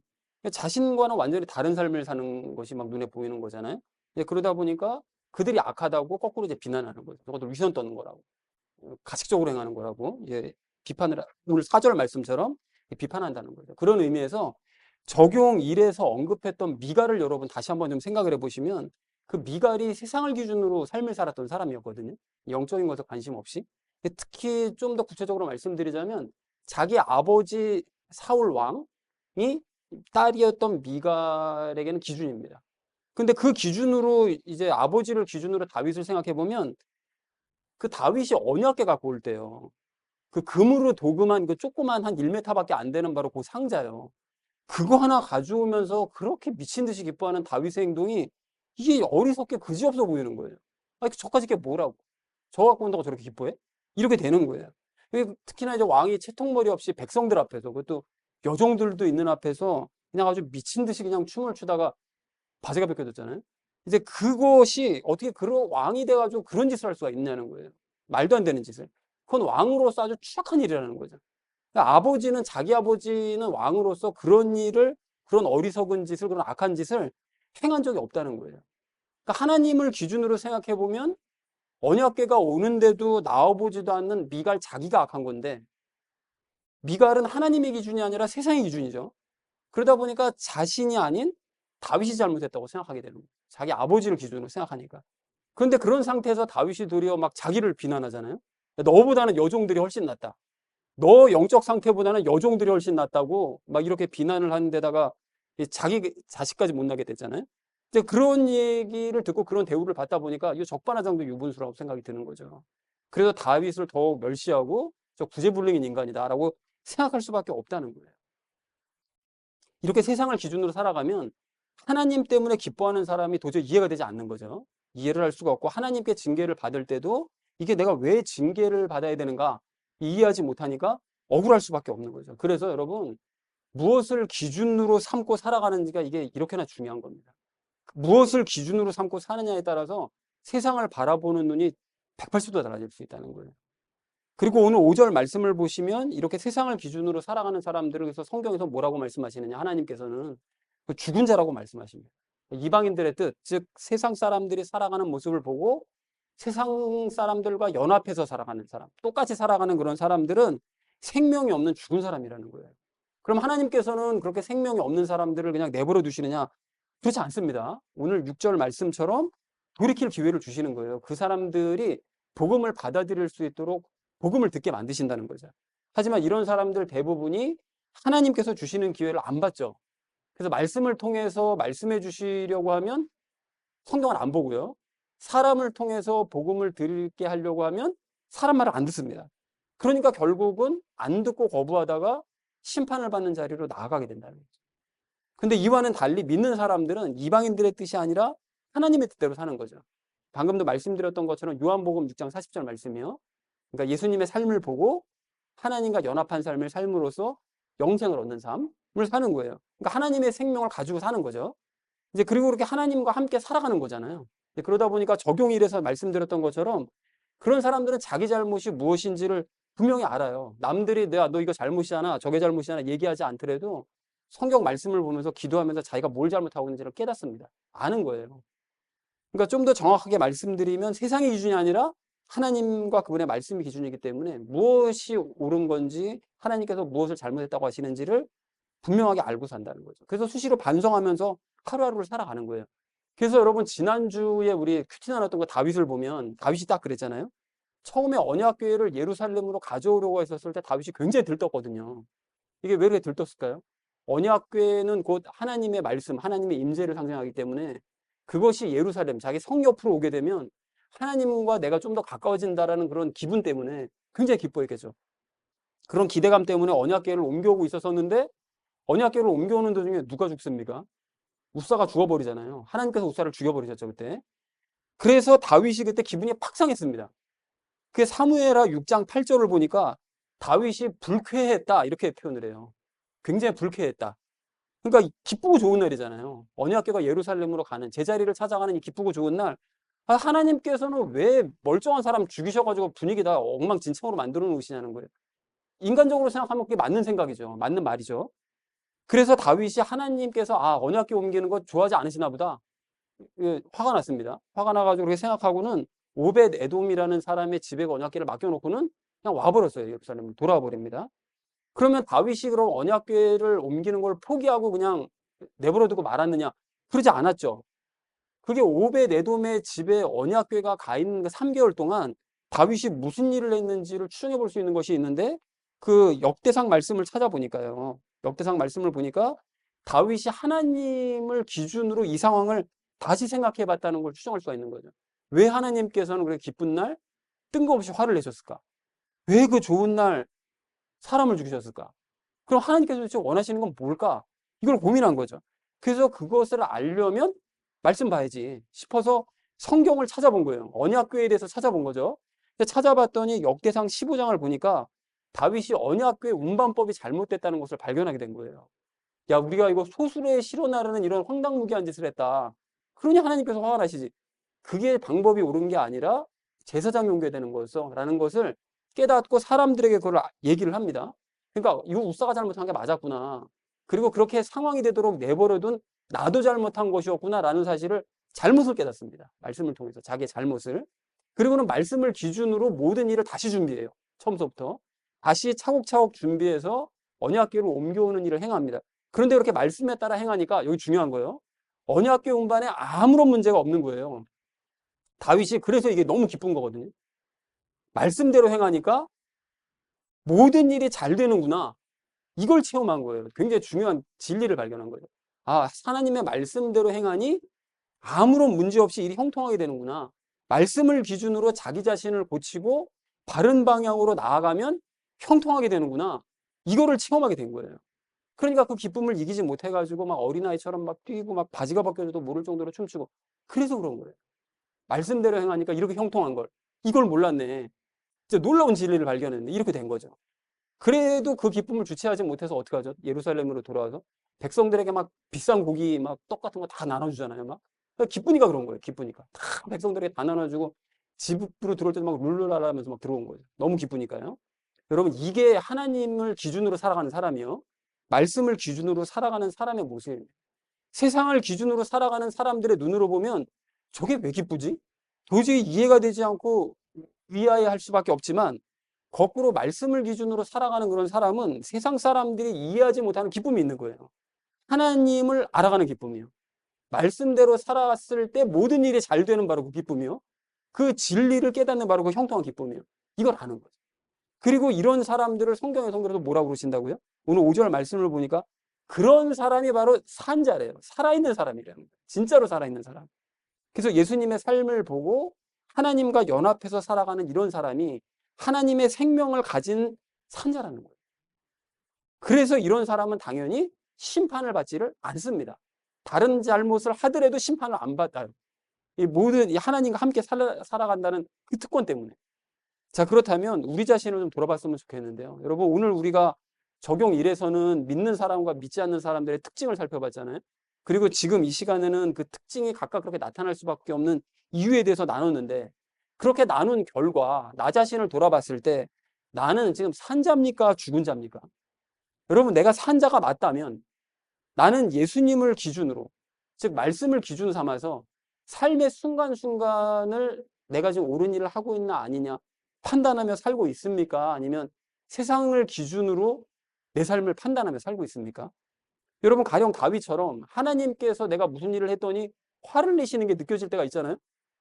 자신과는 완전히 다른 삶을 사는 것이 막 눈에 보이는 거잖아요. 그러다 보니까 그들이 악하다고 거꾸로 이제 비난하는 거죠. 저것들 위선 떠는 거라고. 가식적으로 행하는 거라고 비판을 오늘 4절 말씀처럼 비판한다는 거죠. 그런 의미에서 적용 1에서 언급했던 미갈을 여러분 다시 한번 좀 생각을 해보시면 그 미갈이 세상을 기준으로 삶을 살았던 사람이었거든요. 영적인 것에 관심 없이. 특히 좀 더 구체적으로 말씀드리자면 자기 아버지 사울 왕이 딸이었던 미갈에게는 기준입니다. 근데 그 기준으로 이제 아버지를 기준으로 다윗을 생각해 보면 그 다윗이 언약궤 갖고 올 때요. 그 금으로 도금한 그 조그만 한 1m밖에 안 되는 바로 그 상자요. 그거 하나 가져오면서 그렇게 미친 듯이 기뻐하는 다윗의 행동이 이게 어리석게 그지없어 보이는 거예요. 아니, 저까지 게 뭐라고? 저 갖고 온다고 저렇게 기뻐해? 이렇게 되는 거예요. 특히나 이제 왕이 채통머리 없이 백성들 앞에서, 그것도 여종들도 있는 앞에서 그냥 아주 미친 듯이 그냥 춤을 추다가 바지가 벗겨졌잖아요. 이제 그것이 어떻게 그런 왕이 돼가지고 그런 짓을 할 수가 있냐는 거예요. 말도 안 되는 짓을. 그건 왕으로서 아주 추악한 일이라는 거죠. 그러니까 아버지는, 자기 아버지는 왕으로서 그런 일을, 그런 어리석은 짓을, 그런 악한 짓을 행한 적이 없다는 거예요. 그러니까 하나님을 기준으로 생각해 보면 언약궤가 오는데도 나와보지도 않는 미갈 자기가 악한 건데, 미갈은 하나님의 기준이 아니라 세상의 기준이죠. 그러다 보니까 자신이 아닌 다윗이 잘못했다고 생각하게 되는 거예요. 자기 아버지를 기준으로 생각하니까. 그런데 그런 상태에서 다윗이 도리어 막 자기를 비난하잖아요. 너보다는 여종들이 훨씬 낫다. 너 영적 상태보다는 여종들이 훨씬 낫다고 막 이렇게 비난을 하는 데다가 자기 자식까지 못 나게 됐잖아요. 이제 그런 얘기를 듣고 그런 대우를 받다 보니까 이 적반하장도 유분수라고 생각이 드는 거죠. 그래서 다윗을 더욱 멸시하고 저 구제불능인 인간이다라고 생각할 수밖에 없다는 거예요. 이렇게 세상을 기준으로 살아가면 하나님 때문에 기뻐하는 사람이 도저히 이해가 되지 않는 거죠. 이해를 할 수가 없고 하나님께 징계를 받을 때도 이게 내가 왜 징계를 받아야 되는가 이해하지 못하니까 억울할 수밖에 없는 거죠. 그래서 여러분 무엇을 기준으로 삼고 살아가는지가 이게 이렇게나 중요한 겁니다. 무엇을 기준으로 삼고 사느냐에 따라서 세상을 바라보는 눈이 180도 달라질 수 있다는 거예요. 그리고 오늘 5절 말씀을 보시면 이렇게 세상을 기준으로 살아가는 사람들을 그래서 성경에서 뭐라고 말씀하시느냐, 하나님께서는 죽은 자라고 말씀하십니다. 이방인들의 뜻, 즉 세상 사람들이 살아가는 모습을 보고 세상 사람들과 연합해서 살아가는 사람, 똑같이 살아가는 그런 사람들은 생명이 없는 죽은 사람이라는 거예요. 그럼 하나님께서는 그렇게 생명이 없는 사람들을 그냥 내버려 두시느냐? 그렇지 않습니다. 오늘 6절 말씀처럼 돌이킬 기회를 주시는 거예요. 그 사람들이 복음을 받아들일 수 있도록 복음을 듣게 만드신다는 거죠. 하지만 이런 사람들 대부분이 하나님께서 주시는 기회를 안 받죠. 그래서 말씀을 통해서 말씀해 주시려고 하면 성경을 안 보고요. 사람을 통해서 복음을 들게 하려고 하면 사람 말을 안 듣습니다. 그러니까 결국은 안 듣고 거부하다가 심판을 받는 자리로 나아가게 된다는 거죠. 근데 이와는 달리 믿는 사람들은 이방인들의 뜻이 아니라 하나님의 뜻대로 사는 거죠. 방금도 말씀드렸던 것처럼 요한복음 6장 40절 말씀이요. 그러니까 예수님의 삶을 보고 하나님과 연합한 삶을 삶으로써 영생을 얻는 삶을 사는 거예요. 그러니까 하나님의 생명을 가지고 사는 거죠. 이제 그리고 그렇게 하나님과 함께 살아가는 거잖아요. 그러다 보니까 적용 1에서 말씀드렸던 것처럼 그런 사람들은 자기 잘못이 무엇인지를 분명히 알아요. 남들이 내가 너 이거 잘못이잖아, 저게 잘못이잖아 얘기하지 않더라도 성경 말씀을 보면서 기도하면서 자기가 뭘 잘못하고 있는지를 깨닫습니다. 아는 거예요. 그러니까 좀 더 정확하게 말씀드리면 세상의 기준이 아니라 하나님과 그분의 말씀이 기준이기 때문에 무엇이 옳은 건지 하나님께서 무엇을 잘못했다고 하시는지를 분명하게 알고 산다는 거죠. 그래서 수시로 반성하면서 하루하루를 살아가는 거예요. 그래서 여러분 지난주에 우리 큐티 나눴던 거 다윗을 보면 다윗이 딱 그랬잖아요. 처음에 언약궤를 예루살렘으로 가져오려고 했었을 때 다윗이 굉장히 들떴거든요. 이게 왜 그렇게 들떴을까요? 언약궤는 곧 하나님의 말씀, 하나님의 임재를 상징하기 때문에 그것이 예루살렘, 자기 성 옆으로 오게 되면 하나님과 내가 좀 더 가까워진다라는 그런 기분 때문에 굉장히 기뻐했겠죠. 그런 기대감 때문에 언약궤를 옮겨오고 있었었는데 언약궤를 옮겨오는 도중에 누가 죽습니까? 우사가 죽어버리잖아요. 하나님께서 우사를 죽여버리셨죠, 그때. 그래서 다윗이 그때 기분이 팍 상했습니다. 그게 사무엘하 6장 8절을 보니까 다윗이 불쾌했다 이렇게 표현을 해요. 굉장히 불쾌했다. 그러니까 기쁘고 좋은 날이잖아요. 언약궤가 예루살렘으로 가는 제자리를 찾아가는 이 기쁘고 좋은 날, 하나님께서는 왜 멀쩡한 사람 죽이셔가지고 분위기 다 엉망진창으로 만들어 놓으시냐는 거예요. 인간적으로 생각하면 그게 맞는 생각이죠. 맞는 말이죠. 그래서 다윗이 하나님께서 언약궤 옮기는 거 좋아하지 않으시나 보다. 화가 났습니다. 화가 나가지고 그렇게 생각하고는 오벳 에돔이라는 사람의 집에 언약궤를 맡겨놓고는 그냥 와버렸어요. 예루살렘을 돌아와 버립니다. 그러면 다윗이 그럼 언약궤를 옮기는 걸 포기하고 그냥 내버려두고 말았느냐? 그러지 않았죠. 그게 오벳 에돔의 집에 언약궤가 가 있는 그 3개월 동안 다윗이 무슨 일을 했는지를 추정해 볼 수 있는 것이 있는데, 그 역대상 말씀을 찾아보니까요. 역대상 말씀을 보니까 다윗이 하나님을 기준으로 이 상황을 다시 생각해 봤다는 걸 추정할 수가 있는 거죠. 왜 하나님께서는 그렇게 기쁜 날 뜬금없이 화를 내셨을까? 왜 그 좋은 날 사람을 죽이셨을까? 그럼 하나님께서 도대체 원하시는 건 뭘까? 이걸 고민한 거죠. 그래서 그것을 알려면 말씀 봐야지 싶어서 성경을 찾아본 거예요. 언약궤에 대해서 찾아본 거죠. 찾아봤더니 역대상 15장을 보니까 다윗이 언약궤 운반법이 잘못됐다는 것을 발견하게 된 거예요. 야, 우리가 이거 소수레에 실어 나르는 이런 황당무계한 짓을 했다. 그러니 하나님께서 화가 나시지. 그게 방법이 옳은 게 아니라 제사장이 옮겨야 되는 거였어 라는 것을 깨닫고 사람들에게 그걸 얘기를 합니다. 그러니까 이거 우사가 잘못한 게 맞았구나. 그리고 그렇게 상황이 되도록 내버려둔 나도 잘못한 것이었구나 라는 사실을, 잘못을 깨닫습니다. 말씀을 통해서 자기의 잘못을. 그리고는 말씀을 기준으로 모든 일을 다시 준비해요. 처음부터 다시 차곡차곡 준비해서 언약궤를 옮겨오는 일을 행합니다. 그런데 그렇게 말씀에 따라 행하니까, 여기 중요한 거예요. 언약궤 운반에 아무런 문제가 없는 거예요. 다윗이 그래서 이게 너무 기쁜 거거든요. 말씀대로 행하니까 모든 일이 잘 되는구나. 이걸 체험한 거예요. 굉장히 중요한 진리를 발견한 거예요. 하나님의 말씀대로 행하니 아무런 문제 없이 일이 형통하게 되는구나. 말씀을 기준으로 자기 자신을 고치고 바른 방향으로 나아가면 형통하게 되는구나. 이거를 체험하게 된 거예요. 그러니까 그 기쁨을 이기지 못해가지고 막 어린아이처럼 막 뛰고 막 바지가 벗겨져도 모를 정도로 춤추고, 그래서 그런 거예요. 말씀대로 행하니까 이렇게 형통한 걸. 이걸 몰랐네. 진짜 놀라운 진리를 발견했는데 이렇게 된 거죠. 그래도 그 기쁨을 주체하지 못해서 어떻게 하죠? 예루살렘으로 돌아와서 백성들에게 막 비싼 고기 막 떡 같은 거 다 나눠주잖아요. 막 기쁘니까 그런 거예요. 기쁘니까 다 백성들에게 다 나눠주고 집으로 들어올 때도 막 룰루랄라 하면서 막 들어온 거죠. 너무 기쁘니까요. 여러분, 이게 하나님을 기준으로 살아가는 사람이요, 말씀을 기준으로 살아가는 사람의 모습입니다. 세상을 기준으로 살아가는 사람들의 눈으로 보면 저게 왜 기쁘지? 도저히 이해가 되지 않고 위아해할 수밖에 없지만, 거꾸로 말씀을 기준으로 살아가는 그런 사람은 세상 사람들이 이해하지 못하는 기쁨이 있는 거예요. 하나님을 알아가는 기쁨이요. 말씀대로 살아갔을 때 모든 일이 잘 되는 바로 그 기쁨이요. 그 진리를 깨닫는 바로 그 형통한 기쁨이요. 이걸 아는 거죠. 그리고 이런 사람들을 성경에서 그래서 뭐라고 그러신다고요? 오늘 5절 말씀을 보니까 그런 사람이 바로 산자래요. 살아있는 사람이라는 거예요. 진짜로 살아있는 사람. 그래서 예수님의 삶을 보고 하나님과 연합해서 살아가는 이런 사람이 하나님의 생명을 가진 산자라는 거예요. 그래서 이런 사람은 당연히 심판을 받지를 않습니다. 다른 잘못을 하더라도 심판을 안 받아요. 이 모든 하나님과 함께 살아간다는 그 특권 때문에. 자, 그렇다면 우리 자신을 좀 돌아봤으면 좋겠는데요. 여러분, 오늘 우리가 적용 1에서는 믿는 사람과 믿지 않는 사람들의 특징을 살펴봤잖아요. 그리고 지금 이 시간에는 그 특징이 각각 그렇게 나타날 수밖에 없는 이유에 대해서 나눴는데, 그렇게 나눈 결과 나 자신을 돌아봤을 때 나는 지금 산자입니까? 죽은 자입니까? 여러분, 내가 산자가 맞다면 나는 예수님을 기준으로, 즉 말씀을 기준 삼아서 삶의 순간순간을 내가 지금 옳은 일을 하고 있나 아니냐 판단하며 살고 있습니까? 아니면 세상을 기준으로 내 삶을 판단하며 살고 있습니까? 여러분, 가령 다윗처럼 하나님께서 내가 무슨 일을 했더니 화를 내시는 게 느껴질 때가 있잖아요.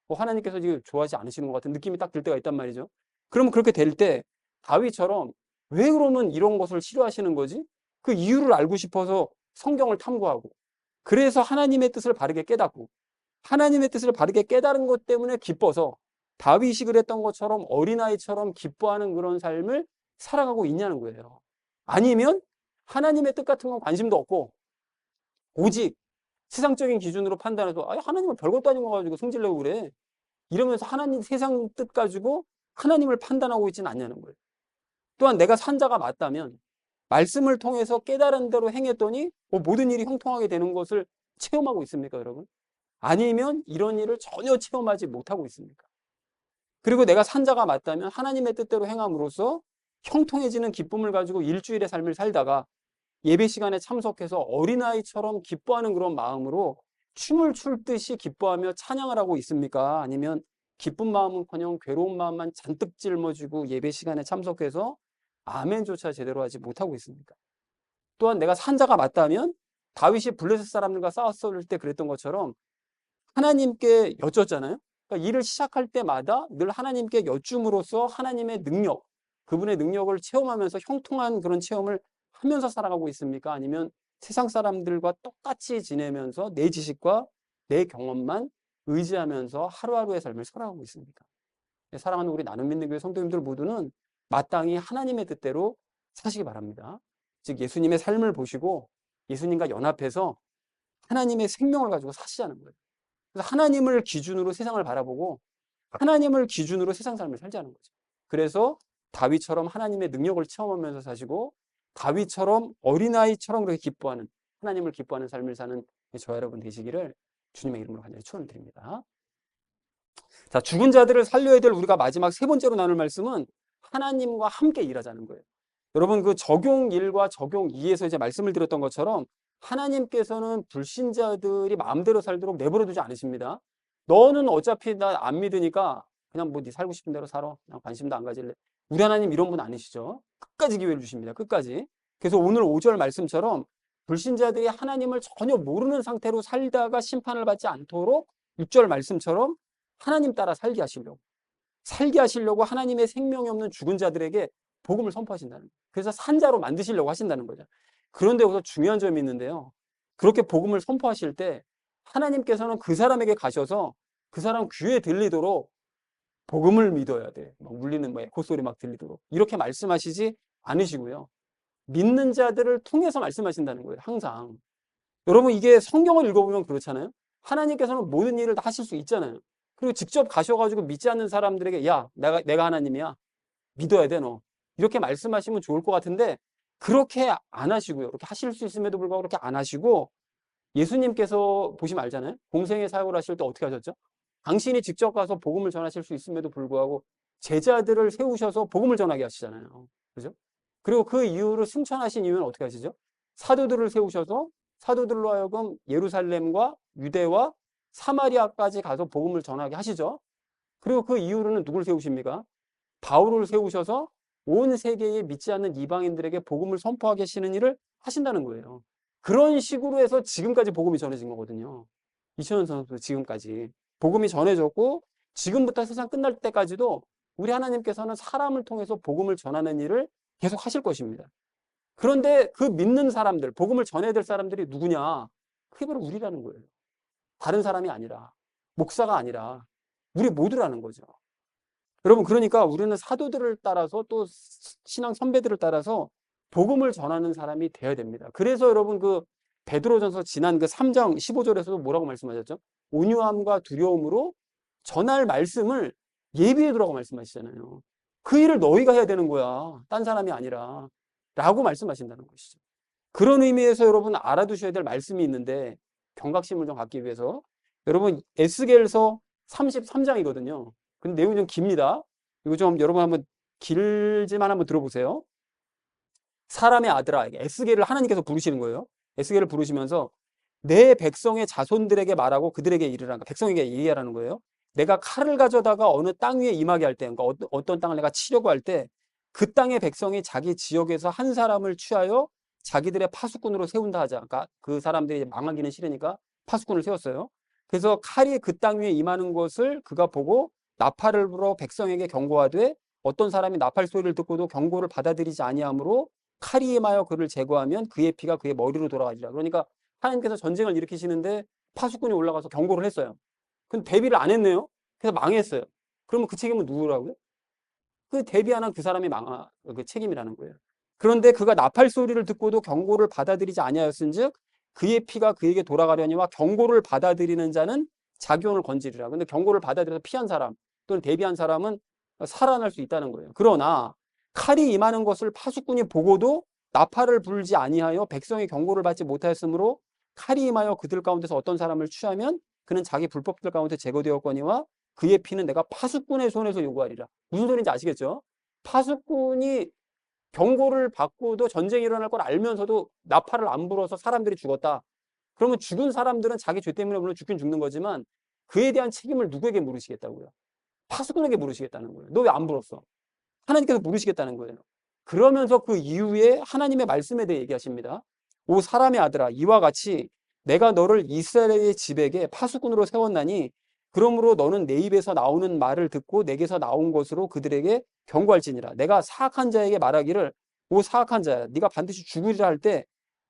하나님께서 지금 좋아하지 않으시는 것 같은 느낌이 딱 들 때가 있단 말이죠. 그러면 그렇게 될 때 다윗처럼 왜 그러면 이런 것을 싫어하시는 거지? 그 이유를 알고 싶어서 성경을 탐구하고, 그래서 하나님의 뜻을 바르게 깨닫고, 하나님의 뜻을 바르게 깨달은 것 때문에 기뻐서 다윗이 그랬던 것처럼 어린아이처럼 기뻐하는 그런 삶을 살아가고 있냐는 거예요. 아니면 하나님의 뜻 같은 건 관심도 없고 오직 세상적인 기준으로 판단해서 하나님은 별것도 아닌 거 가지고 승질내고 그래, 이러면서 하나님 세상 뜻 가지고 하나님을 판단하고 있지는 않냐는 거예요. 또한 내가 산자가 맞다면 말씀을 통해서 깨달은 대로 행했더니 모든 일이 형통하게 되는 것을 체험하고 있습니까, 여러분? 아니면 이런 일을 전혀 체험하지 못하고 있습니까? 그리고 내가 산자가 맞다면 하나님의 뜻대로 행함으로써 형통해지는 기쁨을 가지고 일주일의 삶을 살다가 예배 시간에 참석해서 어린아이처럼 기뻐하는 그런 마음으로 춤을 출 듯이 기뻐하며 찬양을 하고 있습니까? 아니면 기쁜 마음은커녕 괴로운 마음만 잔뜩 짊어지고 예배 시간에 참석해서 아멘조차 제대로 하지 못하고 있습니까? 또한 내가 산자가 맞다면 다윗이 블레셋 사람들과 싸웠을 때 그랬던 것처럼 하나님께 여쭙잖아요. 그러니까 일을 시작할 때마다 늘 하나님께 여쭌으로써 하나님의 능력, 그분의 능력을 체험하면서 형통한 그런 체험을 하면서 살아가고 있습니까? 아니면 세상 사람들과 똑같이 지내면서 내 지식과 내 경험만 의지하면서 하루하루의 삶을 살아가고 있습니까? 사랑하는 우리 나눔 믿는 교회 성도님들 모두는 마땅히 하나님의 뜻대로 사시기 바랍니다. 즉 예수님의 삶을 보시고 예수님과 연합해서 하나님의 생명을 가지고 사시자는 거예요. 그래서 하나님을 기준으로 세상을 바라보고 하나님을 기준으로 세상 삶을 살자는 거죠. 그래서 다윗처럼 하나님의 능력을 체험하면서 사시고 다윗처럼 어린아이처럼 그렇게 기뻐하는, 하나님을 기뻐하는 삶을 사는 저와 여러분 되시기를 주님의 이름으로 간절히 축원을 드립니다. 자, 죽은 자들을 살려야 될 우리가 마지막 세 번째로 나눌 말씀은 하나님과 함께 일하자는 거예요. 여러분 그 적용 1과 적용 2에서 이제 말씀을 드렸던 것처럼 하나님께서는 불신자들이 마음대로 살도록 내버려 두지 않으십니다. 너는 어차피 나 안 믿으니까 그냥 뭐 네 살고 싶은 대로 살아. 그냥 관심도 안 가질래. 우리 하나님 이런 분 아니시죠. 끝까지 기회를 주십니다. 끝까지. 그래서 오늘 5절 말씀처럼 불신자들이 하나님을 전혀 모르는 상태로 살다가 심판을 받지 않도록 6절 말씀처럼 하나님 따라 살게 하시려고 하나님의 생명이 없는 죽은 자들에게 복음을 선포하신다는 거예요. 그래서 산자로 만드시려고 하신다는 거죠. 그런데 여기서 중요한 점이 있는데요. 그렇게 복음을 선포하실 때 하나님께서는 그 사람에게 가셔서 그 사람 귀에 들리도록 복음을 믿어야 돼. 막 울리는 뭐 에코소리 막 들리도록. 이렇게 말씀하시지 않으시고요. 믿는 자들을 통해서 말씀하신다는 거예요. 항상. 여러분 이게 성경을 읽어보면 그렇잖아요. 하나님께서는 모든 일을 다 하실 수 있잖아요. 그리고 직접 가셔가지고 믿지 않는 사람들에게 야, 내가 하나님이야. 믿어야 돼, 너. 이렇게 말씀하시면 좋을 것 같은데 그렇게 안 하시고요. 그렇게 하실 수 있음에도 불구하고 그렇게 안 하시고 예수님께서 보시면 알잖아요. 공생의 사역을 하실 때 어떻게 하셨죠? 당신이 직접 가서 복음을 전하실 수 있음에도 불구하고 제자들을 세우셔서 복음을 전하게 하시잖아요. 그죠? 그리고 그 이유를 승천하신 이유는 어떻게 하시죠? 사도들을 세우셔서 사도들로 하여금 예루살렘과 유대와 사마리아까지 가서 복음을 전하게 하시죠. 그리고 그 이후로는 누굴 세우십니까? 바울을 세우셔서 온 세계에 믿지 않는 이방인들에게 복음을 선포하게 하시는 일을 하신다는 거예요. 그런 식으로 해서 지금까지 복음이 전해진 거거든요. 2000년 전부터 지금까지 복음이 전해졌고 지금부터 세상 끝날 때까지도 우리 하나님께서는 사람을 통해서 복음을 전하는 일을 계속 하실 것입니다. 그런데 그 믿는 사람들, 복음을 전해야 될 사람들이 누구냐? 그게 바로 우리라는 거예요. 다른 사람이 아니라, 목사가 아니라 우리 모두라는 거죠. 여러분 그러니까 우리는 사도들을 따라서 또 신앙 선배들을 따라서 복음을 전하는 사람이 되어야 됩니다. 그래서 여러분 그 베드로전서 지난 그 3장 15절에서도 뭐라고 말씀하셨죠? 온유함과 두려움으로 전할 말씀을 예비해 두라고 말씀하시잖아요. 그 일을 너희가 해야 되는 거야. 딴 사람이 아니라. 라고 말씀하신다는 것이죠. 그런 의미에서 여러분 알아두셔야 될 말씀이 있는데 경각심을 좀 갖기 위해서 여러분 에스겔서 33장이거든요. 근데 내용이 좀 깁니다. 이거 좀 여러분 한번 길지만 한번 들어보세요. 사람의 아들아, 에스겔을 하나님께서 부르시는 거예요. 에스겔을 부르시면서 내 백성의 자손들에게 말하고 그들에게 이르라. 백성에게 얘기하라는 거예요. 내가 칼을 가져다가 어느 땅 위에 임하게 할 때, 그러니까 어떤 땅을 내가 치려고 할 때 그 땅의 백성이 자기 지역에서 한 사람을 취하여 자기들의 파수꾼으로 세운다 하자. 그러니까 그 사람들이 망하기는 싫으니까 파수꾼을 세웠어요. 그래서 칼이 그 땅 위에 임하는 것을 그가 보고 나팔을 불어 백성에게 경고하되 어떤 사람이 나팔 소리를 듣고도 경고를 받아들이지 아니하므로 칼이 임하여 그를 제거하면 그의 피가 그의 머리로 돌아가리라. 그러니까 하나님께서 전쟁을 일으키시는데 파수꾼이 올라가서 경고를 했어요. 근데 대비를 안 했네요. 그래서 망했어요. 그러면 그 책임은 누구라고요? 그 대비 안 한 그 사람이 그 책임이라는 거예요. 그런데 그가 나팔 소리를 듣고도 경고를 받아들이지 아니하였은즉 그의 피가 그에게 돌아가려니와 경고를 받아들이는 자는 자기혼을 건지리라. 근데 경고를 받아들여서 피한 사람 또는 대비한 사람은 살아날 수 있다는 거예요. 그러나 칼이 임하는 것을 파수꾼이 보고도 나팔을 불지 아니하여 백성의 경고를 받지 못하였으므로 칼이 임하여 그들 가운데서 어떤 사람을 취하면 그는 자기 불법들 가운데 제거되었거니와 그의 피는 내가 파수꾼의 손에서 요구하리라. 무슨 소리인지 아시겠죠? 파수꾼이 경고를 받고도 전쟁이 일어날 걸 알면서도 나팔을 안 불어서 사람들이 죽었다. 그러면 죽은 사람들은 자기 죄 때문에 물론 죽긴 죽는 거지만 그에 대한 책임을 누구에게 물으시겠다고요? 파수꾼에게 물으시겠다는 거예요. 너 왜 안 불었어? 하나님께서 물으시겠다는 거예요. 그러면서 그 이후에 하나님의 말씀에 대해 얘기하십니다. 오 사람의 아들아, 이와 같이 내가 너를 이스라엘의 집에게 파수꾼으로 세웠나니 그러므로 너는 내 입에서 나오는 말을 듣고 내게서 나온 것으로 그들에게 경고할지니라. 내가 사악한 자에게 말하기를 오 사악한 자야, 네가 반드시 죽으리라 할 때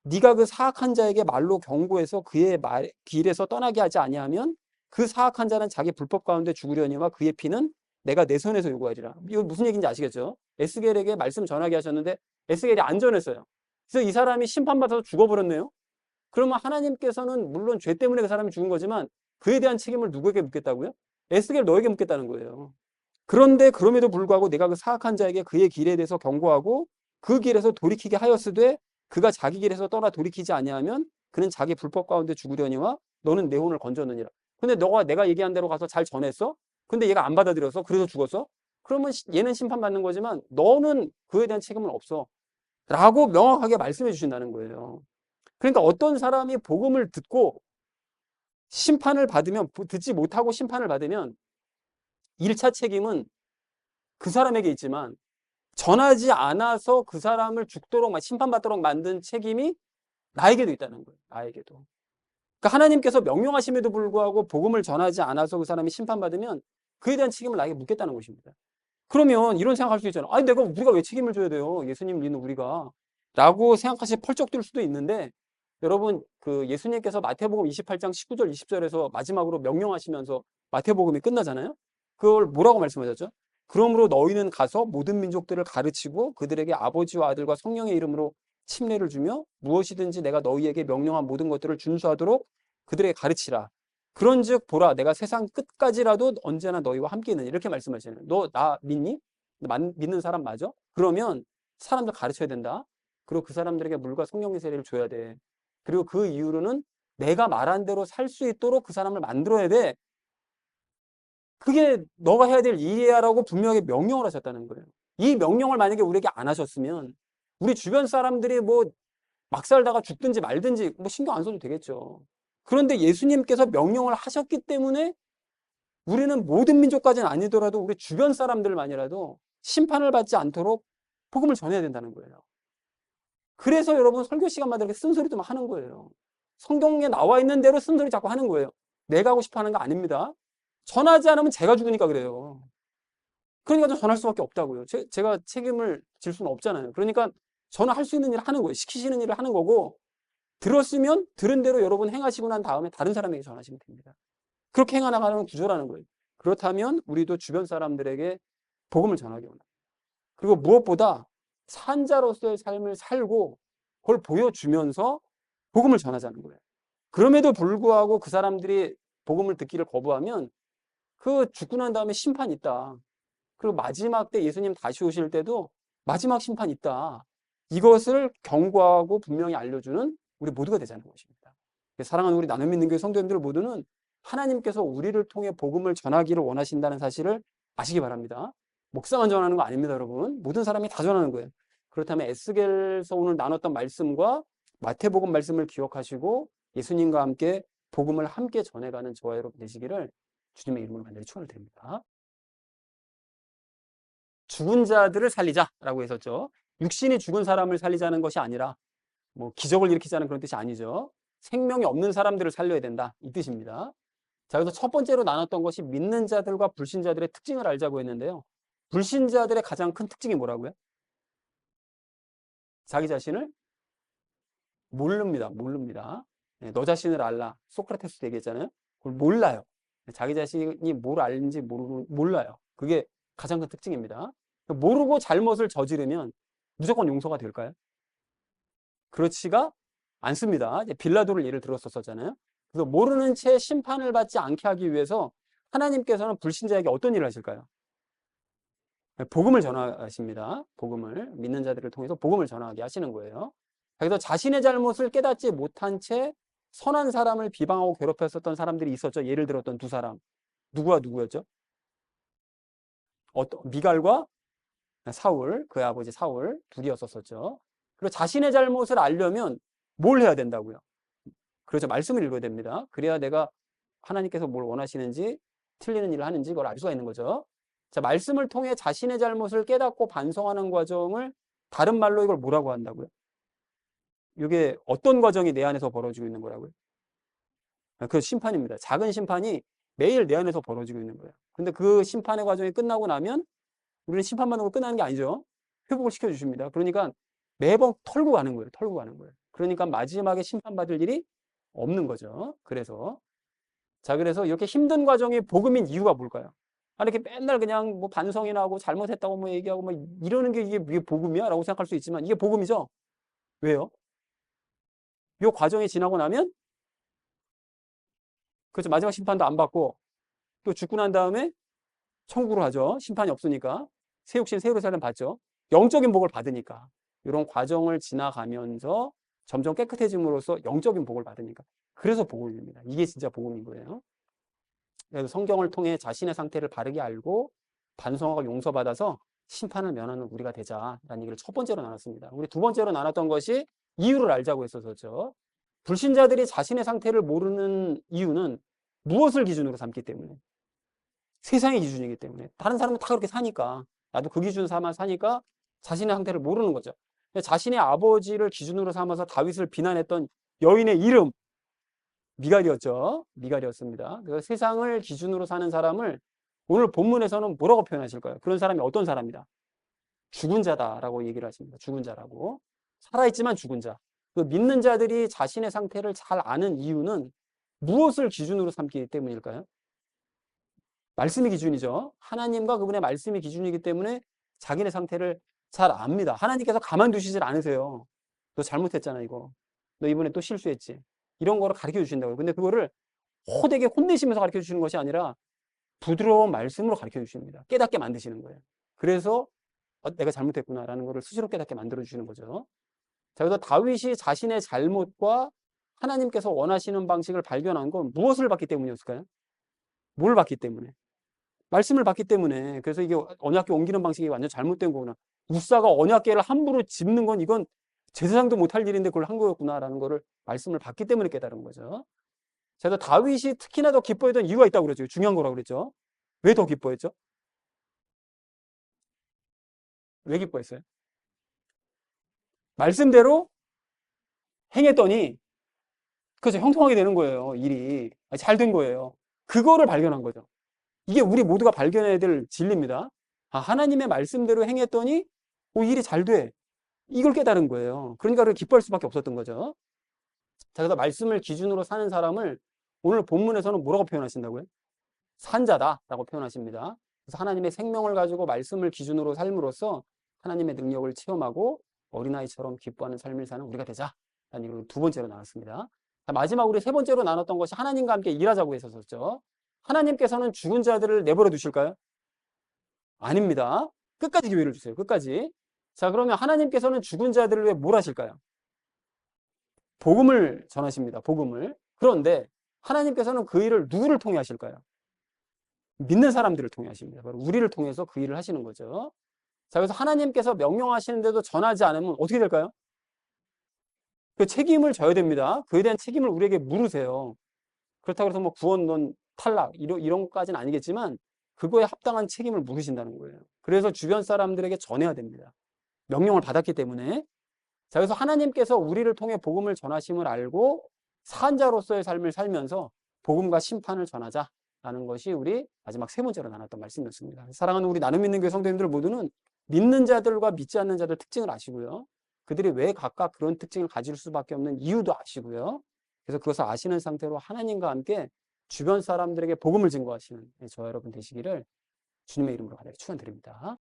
네가 그 사악한 자에게 말로 경고해서 그의 길에서 떠나게 하지 아니하면 그 사악한 자는 자기 불법 가운데 죽으려니와 그의 피는 내가 내 손에서 요구하리라. 이거 무슨 얘기인지 아시겠죠? 에스겔에게 말씀 전하게 하셨는데 에스겔이 안 전했어요. 그래서 이 사람이 심판받아서 죽어버렸네요. 그러면 하나님께서는 물론 죄 때문에 그 사람이 죽은 거지만 그에 대한 책임을 누구에게 묻겠다고요? 에스겔 너에게 묻겠다는 거예요. 그런데 그럼에도 불구하고 내가 그 사악한 자에게 그의 길에 대해서 경고하고 그 길에서 돌이키게 하였으되 그가 자기 길에서 떠나 돌이키지 아니하면 그는 자기 불법 가운데 죽으려니와 너는 내 혼을 건졌느니라. 근데 너가 내가 얘기한 대로 가서 잘 전했어? 근데 얘가 안 받아들여서 그래서 죽었어? 그러면 얘는 심판받는 거지만 너는 그에 대한 책임은 없어. 라고 명확하게 말씀해 주신다는 거예요. 그러니까 어떤 사람이 복음을 듣고 심판을 받으면, 듣지 못하고 심판을 받으면 1차 책임은 그 사람에게 있지만 전하지 않아서 그 사람을 죽도록 심판받도록 만든 책임이 나에게도 있다는 거예요. 나에게도. 그러니까 하나님께서 명령하심에도 불구하고 복음을 전하지 않아서 그 사람이 심판받으면 그에 대한 책임을 나에게 묻겠다는 것입니다. 그러면 이런 생각할 수 있잖아요. 아니 우리가 왜 책임을 져야 돼요? 예수님 믿는 우리가. 라고 생각하시 펄쩍 뛸 수도 있는데 여러분 그 예수님께서 마태복음 28장 19절 20절에서 마지막으로 명령하시면서 마태복음이 끝나잖아요. 그걸 뭐라고 말씀하셨죠? 그러므로 너희는 가서 모든 민족들을 가르치고 그들에게 아버지와 아들과 성령의 이름으로 침례를 주며 무엇이든지 내가 너희에게 명령한 모든 것들을 준수하도록 그들에게 가르치라. 그런즉 보라 내가 세상 끝까지라도 언제나 너희와 함께 있는 이렇게 말씀하시는 거예요. 너 나 믿니? 믿는 사람 맞아? 그러면 사람들 가르쳐야 된다. 그리고 그 사람들에게 물과 성령의 세례를 줘야 돼. 그리고 그 이후로는 내가 말한 대로 살 수 있도록 그 사람을 만들어야 돼. 그게 너가 해야 될 일이야라고 분명하게 명령을 하셨다는 거예요. 이 명령을 만약에 우리에게 안 하셨으면 우리 주변 사람들이 뭐 막 살다가 죽든지 말든지 뭐 신경 안 써도 되겠죠. 그런데 예수님께서 명령을 하셨기 때문에 우리는 모든 민족까지는 아니더라도 우리 주변 사람들만이라도 심판을 받지 않도록 복음을 전해야 된다는 거예요. 그래서 여러분 설교 시간마다 이렇게 쓴소리 좀 하는 거예요. 성경에 나와 있는 대로 쓴소리 자꾸 하는 거예요. 내가 하고 싶어 하는 거 아닙니다. 전하지 않으면 제가 죽으니까 그래요. 그러니까 좀 전할 수밖에 없다고요. 제가 책임을 질 수는 없잖아요. 그러니까 저는 할 수 있는 일을 하는 거예요. 시키시는 일을 하는 거고 들었으면 들은 대로 여러분 행하시고 난 다음에 다른 사람에게 전하시면 됩니다. 그렇게 행하나가는 구조라는 거예요. 그렇다면 우리도 주변 사람들에게 복음을 전하기 원합니다. 그리고 무엇보다 산자로서의 삶을 살고 그걸 보여주면서 복음을 전하자는 거예요. 그럼에도 불구하고 그 사람들이 복음을 듣기를 거부하면 그 죽고 난 다음에 심판이 있다. 그리고 마지막 때 예수님 다시 오실 때도 마지막 심판이 있다. 이것을 경고하고 분명히 알려주는 우리 모두가 되자는 것입니다. 사랑하는 우리 나눔 믿는 교회 성도님들 모두는 하나님께서 우리를 통해 복음을 전하기를 원하신다는 사실을 아시기 바랍니다. 목사만 전하는 거 아닙니다, 여러분. 모든 사람이 다 전하는 거예요. 그렇다면 에스겔에서 오늘 나눴던 말씀과 마태복음 말씀을 기억하시고 예수님과 함께 복음을 함께 전해가는 저와 여러분 되시기를 주님의 이름으로 간절히 축원을 드립니다. 죽은 자들을 살리자라고 했었죠. 육신이 죽은 사람을 살리자는 것이 아니라 뭐 기적을 일으키자는 그런 뜻이 아니죠. 생명이 없는 사람들을 살려야 된다 이 뜻입니다. 자, 그래서 첫 번째로 나눴던 것이 믿는 자들과 불신자들의 특징을 알자고 했는데요. 불신자들의 가장 큰 특징이 뭐라고요? 자기 자신을 모릅니다. 네, 너 자신을 알라. 소크라테스도 얘기했잖아요. 그걸 몰라요. 자기 자신이 뭘 알는지 몰라요. 그게 가장 큰 특징입니다. 모르고 잘못을 저지르면 무조건 용서가 될까요? 그렇지가 않습니다. 이제 빌라도를 예를 들었었잖아요. 그래서 모르는 채 심판을 받지 않게 하기 위해서 하나님께서는 불신자에게 어떤 일을 하실까요? 복음을 전하십니다. 복음을 믿는 자들을 통해서 복음을 전하게 하시는 거예요. 그래서 자신의 잘못을 깨닫지 못한 채 선한 사람을 비방하고 괴롭혔었던 사람들이 있었죠. 예를 들었던 두 사람. 누구와 누구였죠? 미갈과 사울, 그의 아버지 사울 둘이었었죠. 그리고 자신의 잘못을 알려면 뭘 해야 된다고요? 그렇죠. 말씀을 읽어야 됩니다. 그래야 내가 하나님께서 뭘 원하시는지 틀리는 일을 하는지 그걸 알 수가 있는 거죠. 자, 말씀을 통해 자신의 잘못을 깨닫고 반성하는 과정을 다른 말로 이걸 뭐라고 한다고요? 이게 어떤 과정이 내 안에서 벌어지고 있는 거라고요? 그 심판입니다. 작은 심판이 매일 내 안에서 벌어지고 있는 거예요. 근데 그 심판의 과정이 끝나고 나면 우리는 심판받는 거 끝나는 게 아니죠. 회복을 시켜주십니다. 그러니까 매번 털고 가는 거예요. 털고 가는 거예요. 그러니까 마지막에 심판받을 일이 없는 거죠. 그래서 그래서 이렇게 힘든 과정이 복음인 이유가 뭘까요? 이렇게 맨날 그냥 뭐 반성이나 하고 잘못했다고 뭐 얘기하고 뭐 이러는 게 이게 복음이야? 라고 생각할 수 있지만 이게 복음이죠. 왜요? 이 과정이 지나고 나면 그렇죠. 마지막 심판도 안 받고 또 죽고 난 다음에 천국으로 하죠. 심판이 없으니까. 새 육신 새 예루살렘 받죠. 영적인 복을 받으니까. 이런 과정을 지나가면서 점점 깨끗해짐으로써 영적인 복을 받으니까. 그래서 복음입니다. 이게 진짜 복음인 거예요. 그래서 성경을 통해 자신의 상태를 바르게 알고 반성하고 용서받아서 심판을 면하는 우리가 되자라는 얘기를 첫 번째로 나눴습니다. 우리 두 번째로 나눴던 것이 이유를 알자고 했었죠. 불신자들이 자신의 상태를 모르는 이유는 무엇을 기준으로 삼기 때문에? 세상의 기준이기 때문에. 다른 사람은 다 그렇게 사니까. 나도 그 기준 삼아 사니까 자신의 상태를 모르는 거죠. 자신의 아버지를 기준으로 삼아서 다윗을 비난했던 여인의 이름 미갈이었죠. 미갈이었습니다. 그래서 세상을 기준으로 사는 사람을 오늘 본문에서는 뭐라고 표현하실까요? 그런 사람이 어떤 사람이다? 죽은 자다라고 얘기를 하십니다. 죽은 자라고. 살아있지만 죽은 자. 그 믿는 자들이 자신의 상태를 잘 아는 이유는 무엇을 기준으로 삼기 때문일까요? 말씀이 기준이죠. 하나님과 그분의 말씀이 기준이기 때문에 자기네 상태를 잘 압니다. 하나님께서 가만두시질 않으세요. 너 잘못했잖아 이거. 너 이번에 또 실수했지. 이런 거를 가르쳐 주신다고요. 근데 그거를 호되게 혼내시면서 가르쳐 주시는 것이 아니라 부드러운 말씀으로 가르쳐 주십니다. 깨닫게 만드시는 거예요. 그래서 내가 잘못했구나라는 것을 스스로 깨닫게 만들어 주시는 거죠. 자, 그래서 다윗이 자신의 잘못과 하나님께서 원하시는 방식을 발견한 건 무엇을 봤기 때문이었을까요? 뭘 봤기 때문에? 말씀을 봤기 때문에. 그래서 이게 언약궤 옮기는 방식이 완전 잘못된 거구나. 우사가 언약궤를 함부로 짚는 건 이건 제사장도 못할 일인데 그걸 한 거였구나라는 거를 말씀을 봤기 때문에 깨달은 거죠. 그래서 다윗이 특히나 더 기뻐했던 이유가 있다고 그랬죠. 중요한 거라고 그랬죠. 왜 더 기뻐했죠? 왜 기뻐했어요? 말씀대로 행했더니 그래서 형통하게 되는 거예요. 일이 잘 된 거예요. 그거를 발견한 거죠. 이게 우리 모두가 발견해야 될 진리입니다. 하나님의 말씀대로 행했더니 일이 잘 돼. 이걸 깨달은 거예요. 그러니까 기뻐할 수밖에 없었던 거죠. 자, 그래서 말씀을 기준으로 사는 사람을 오늘 본문에서는 뭐라고 표현하신다고요? 산자다라고 표현하십니다. 그래서 하나님의 생명을 가지고 말씀을 기준으로 삶으로써 하나님의 능력을 체험하고 어린아이처럼 기뻐하는 삶을 사는 우리가 되자라는 얘기를 두 번째로 나눴습니다. 자, 마지막 우리 세 번째로 나눴던 것이 하나님과 함께 일하자고 했었죠. 하나님께서는 죽은 자들을 내버려 두실까요? 아닙니다. 끝까지 기회를 주세요. 끝까지. 자, 그러면 하나님께서는 죽은 자들을 위해 뭘 하실까요? 복음을 전하십니다. 복음을. 그런데 하나님께서는 그 일을 누구를 통해 하실까요? 믿는 사람들을 통해 하십니다. 바로 우리를 통해서 그 일을 하시는 거죠. 자, 그래서 하나님께서 명령하시는데도 전하지 않으면 어떻게 될까요? 그 책임을 져야 됩니다. 그에 대한 책임을 우리에게 물으세요. 그렇다고 해서 뭐 구원 탈락 이런 것까지는 아니겠지만 그거에 합당한 책임을 물으신다는 거예요. 그래서 주변 사람들에게 전해야 됩니다. 명령을 받았기 때문에. 자, 그래서 하나님께서 우리를 통해 복음을 전하심을 알고 사한자로서의 삶을 살면서 복음과 심판을 전하자라는 것이 우리 마지막 세 번째로 나눴던 말씀이었습니다. 사랑하는 우리 나눔 믿는 교회 성도님들 모두는 믿는 자들과 믿지 않는 자들 특징을 아시고요. 그들이 왜 각각 그런 특징을 가질 수밖에 없는 이유도 아시고요. 그래서 그것을 아시는 상태로 하나님과 함께 주변 사람들에게 복음을 증거하시는 저와 여러분 되시기를 주님의 이름으로 간절히 축원드립니다.